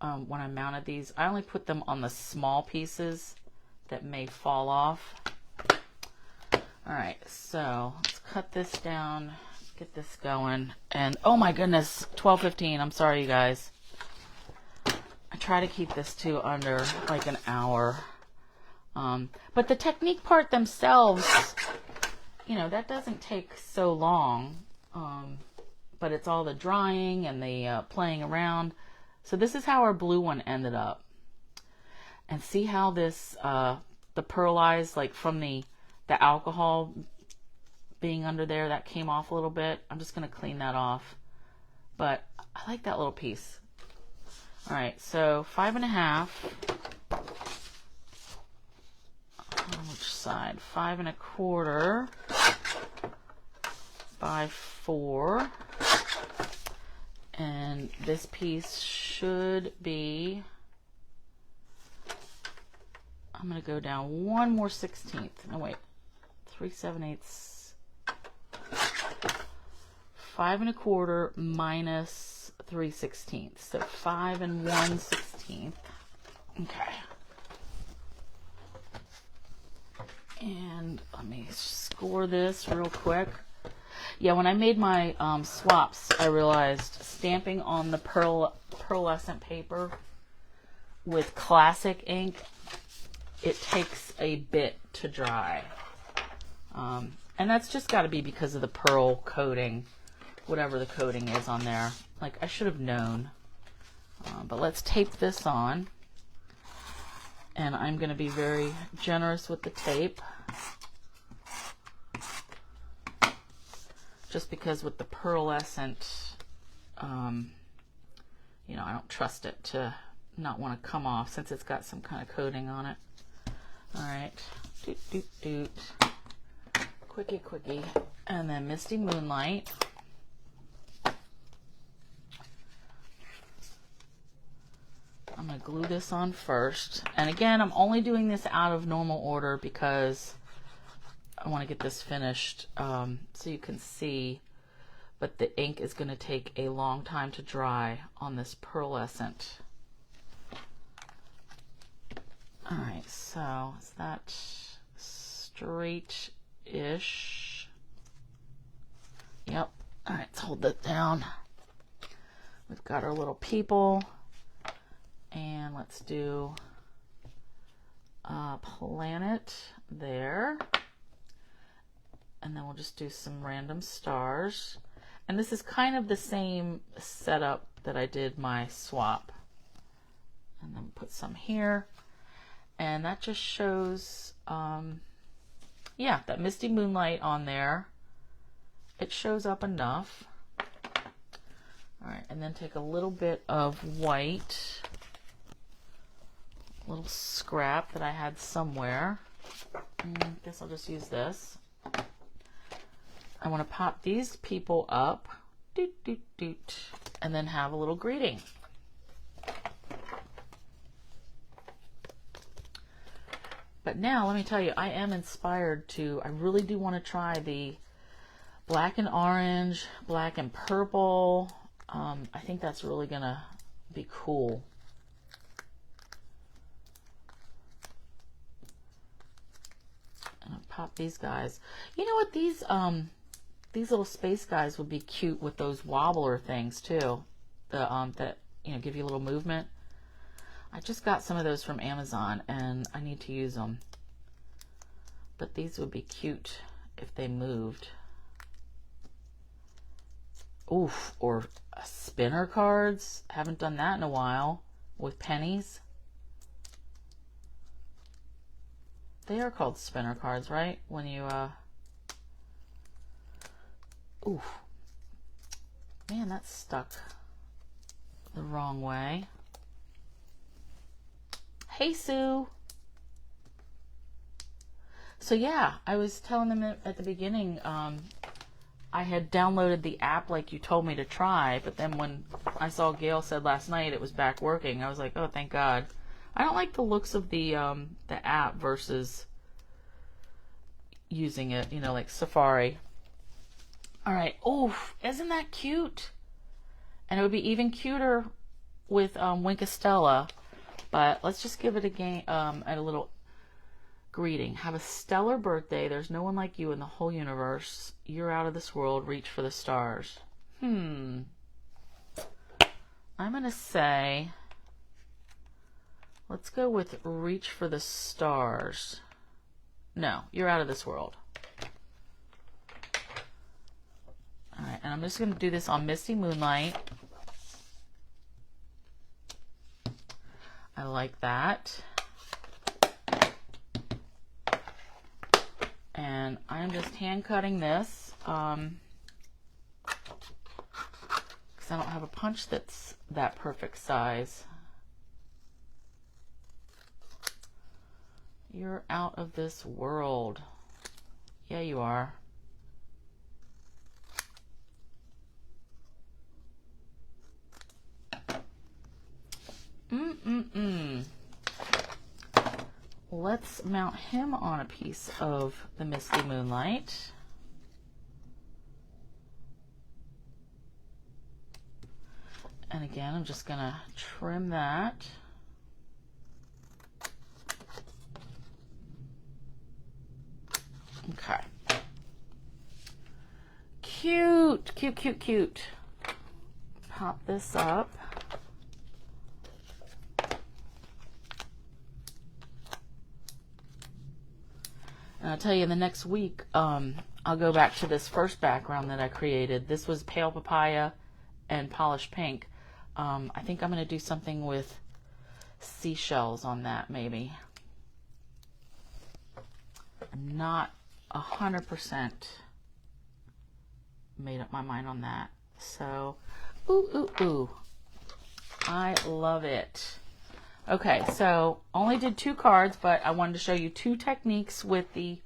Speaker 1: when I mounted these. I only put them on the small pieces that may fall off. All right, so let's cut this down, get this going. And oh my goodness, 12:15. I'm sorry, you guys. I try to keep this to under like an hour. But the technique part themselves, you know, that doesn't take so long. But it's all the drying and the playing around. So this is how our blue one ended up. And see how this, the pearlized, like from the alcohol being under there, that came off a little bit. I'm just going to clean that off. But I like that little piece. All right, so 5.5. On which side? 5 1/4 by 4. And this piece should be, I'm going to go down one more 16th. No, wait. 3 7/8. 5 1/4 minus 3 16ths. So 5 1/16. Okay. And let me score this real quick. Yeah, when I made my swaps, I realized stamping on the pearlescent paper with classic ink, it takes a bit to dry. And that's just got to be because of the pearl coating, whatever the coating is on there. Like, I should have known. But let's tape this on. And I'm going to be very generous with the tape. Just because with the pearlescent, you know, I don't trust it to not want to come off since it's got some kind of coating on it. All right. Doot, doot, doot. Quickie, quickie. And then Misty Moonlight. I'm going to glue this on first. And again, I'm only doing this out of normal order because I want to get this finished so you can see. But the ink is going to take a long time to dry on this pearlescent. All right, so is that straight-ish? Yep. All right, let's hold that down. We've got our little people. And let's do a planet there. And then we'll just do some random stars. And this is kind of the same setup that I did my swap. And then put some here. And that just shows, yeah, that Misty Moonlight on there. It shows up enough. All right, and then take a little bit of white. Little scrap that I had somewhere. I guess I'll just use this. I want to pop these people up, doot, doot, doot, and then have a little greeting. But now, let me tell you, I am inspired to, I really do want to try the black and orange, black and purple. I think that's really going to be cool. And I'll pop these guys. You know what? These little space guys would be cute with those wobbler things too. That, you know, give you a little movement. I just got some of those from Amazon and I need to use them. But these would be cute if they moved. Oof, or spinner cards. Haven't done that in a while with pennies. They are called spinner cards, right? When you, oof. Man, that's stuck the wrong way. Hey, Sue. So yeah, I was telling them at the beginning, I had downloaded the app like you told me to try, but then when I saw Gail said last night it was back working, I was like, oh, thank God. I don't like the looks of the app versus using it, you know, like Safari. All right. Oh, isn't that cute? And it would be even cuter with Winkastella. But let's just give it a little greeting. Have a stellar birthday. There's no one like you in the whole universe. You're out of this world. Reach for the stars. I'm going to say, let's go with reach for the stars. No, you're out of this world. All right, and I'm just going to do this on Misty Moonlight. I like that. And I'm just hand cutting this because I don't have a punch that's that perfect size. You're out of this world. Yeah, you are. Let's mount him on a piece of the Misty Moonlight. And again, I'm just gonna trim that. Okay. cute, cute, cute, cute. Pop this up. And I'll tell you, in the next week, I'll go back to this first background that I created. This was pale papaya and polished pink. I think I'm going to do something with seashells on that, maybe. I'm not 100% made up my mind on that. So, ooh, ooh, ooh. I love it. Okay, so only did 2 cards, but I wanted to show you 2 techniques with the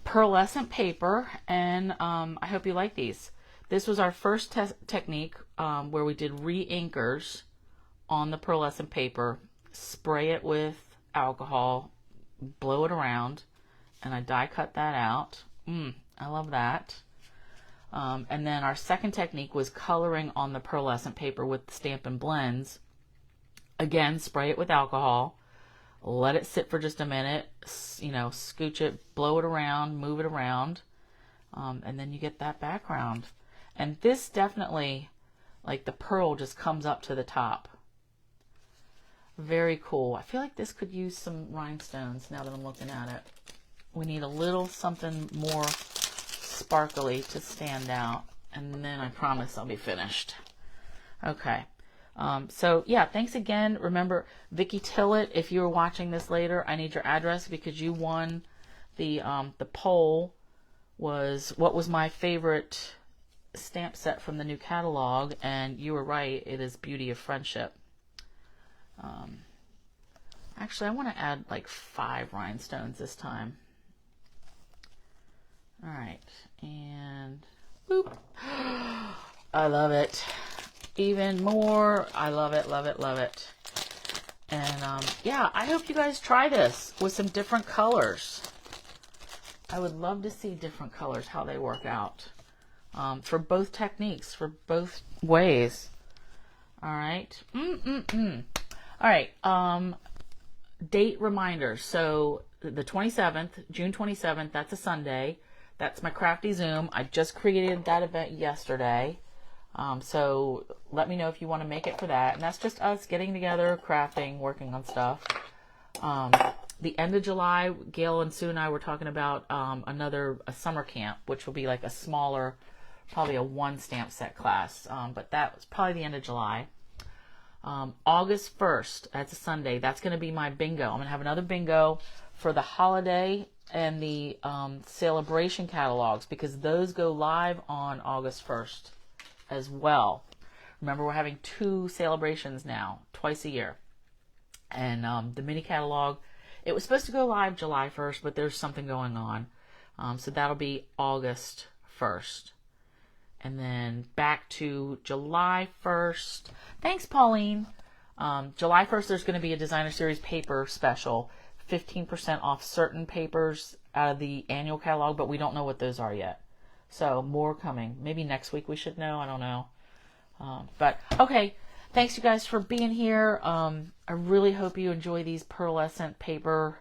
Speaker 1: pearlescent paper, and I hope you like these. This was our first technique where we did reinkers on the pearlescent paper, spray it with alcohol, blow it around, and I die cut that out. I love that. And then our second technique was coloring on the pearlescent paper with Stampin' Blends. Again, spray it with alcohol, let it sit for just a minute, you know, scooch it, blow it around, move it around, and then you get that background. And this definitely, like, the pearl just comes up to the top. Very cool. I feel like this could use some rhinestones now that I'm looking at it. We need a little something more sparkly to stand out, and then I promise I'll be finished. Okay. So yeah, thanks again. Remember, Vicki Tillett, if you were watching this later, I need your address because you won the poll was what was my favorite stamp set from the new catalog, and you were right, it is Beauty of Friendship. Actually, I want to add like 5 rhinestones this time. All right, and boop. I love it. Even more. I love it, love it, love it. And yeah, I hope you guys try this with some different colors. I would love to see different colors, how they work out for both techniques, for both ways. All right. All right. Date reminders. So the 27th, June 27th, that's a Sunday. That's my Crafty Zoom. I just created that event yesterday. So let me know if you want to make it for that. And that's just us getting together, crafting, working on stuff. The end of July, Gail and Sue and I were talking about a summer camp, which will be like a smaller, probably a 1 stamp set class. But that was probably the end of July. August 1st, that's a Sunday. That's going to be my bingo. I'm going to have another bingo for the holiday and the celebration catalogs, because those go live on August 1st. As well. Remember, we're having 2 celebrations now, twice a year. And the mini catalog, it was supposed to go live July 1st, but there's something going on. So that'll be August 1st. And then back to July 1st. Thanks, Pauline. July 1st, there's going to be a Designer Series paper special. 15% off certain papers out of the annual catalog, but we don't know what those are yet. So more coming. Maybe next week we should know. I don't know. But okay. Thanks you guys for being here. I really hope you enjoy these pearlescent paper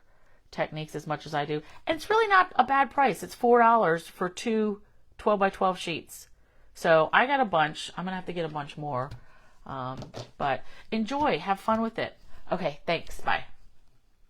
Speaker 1: techniques as much as I do. And it's really not a bad price. It's $4 for 2 12 by 12 sheets. So I got a bunch. I'm going to have to get a bunch more. But enjoy. Have fun with it. Okay. Thanks. Bye.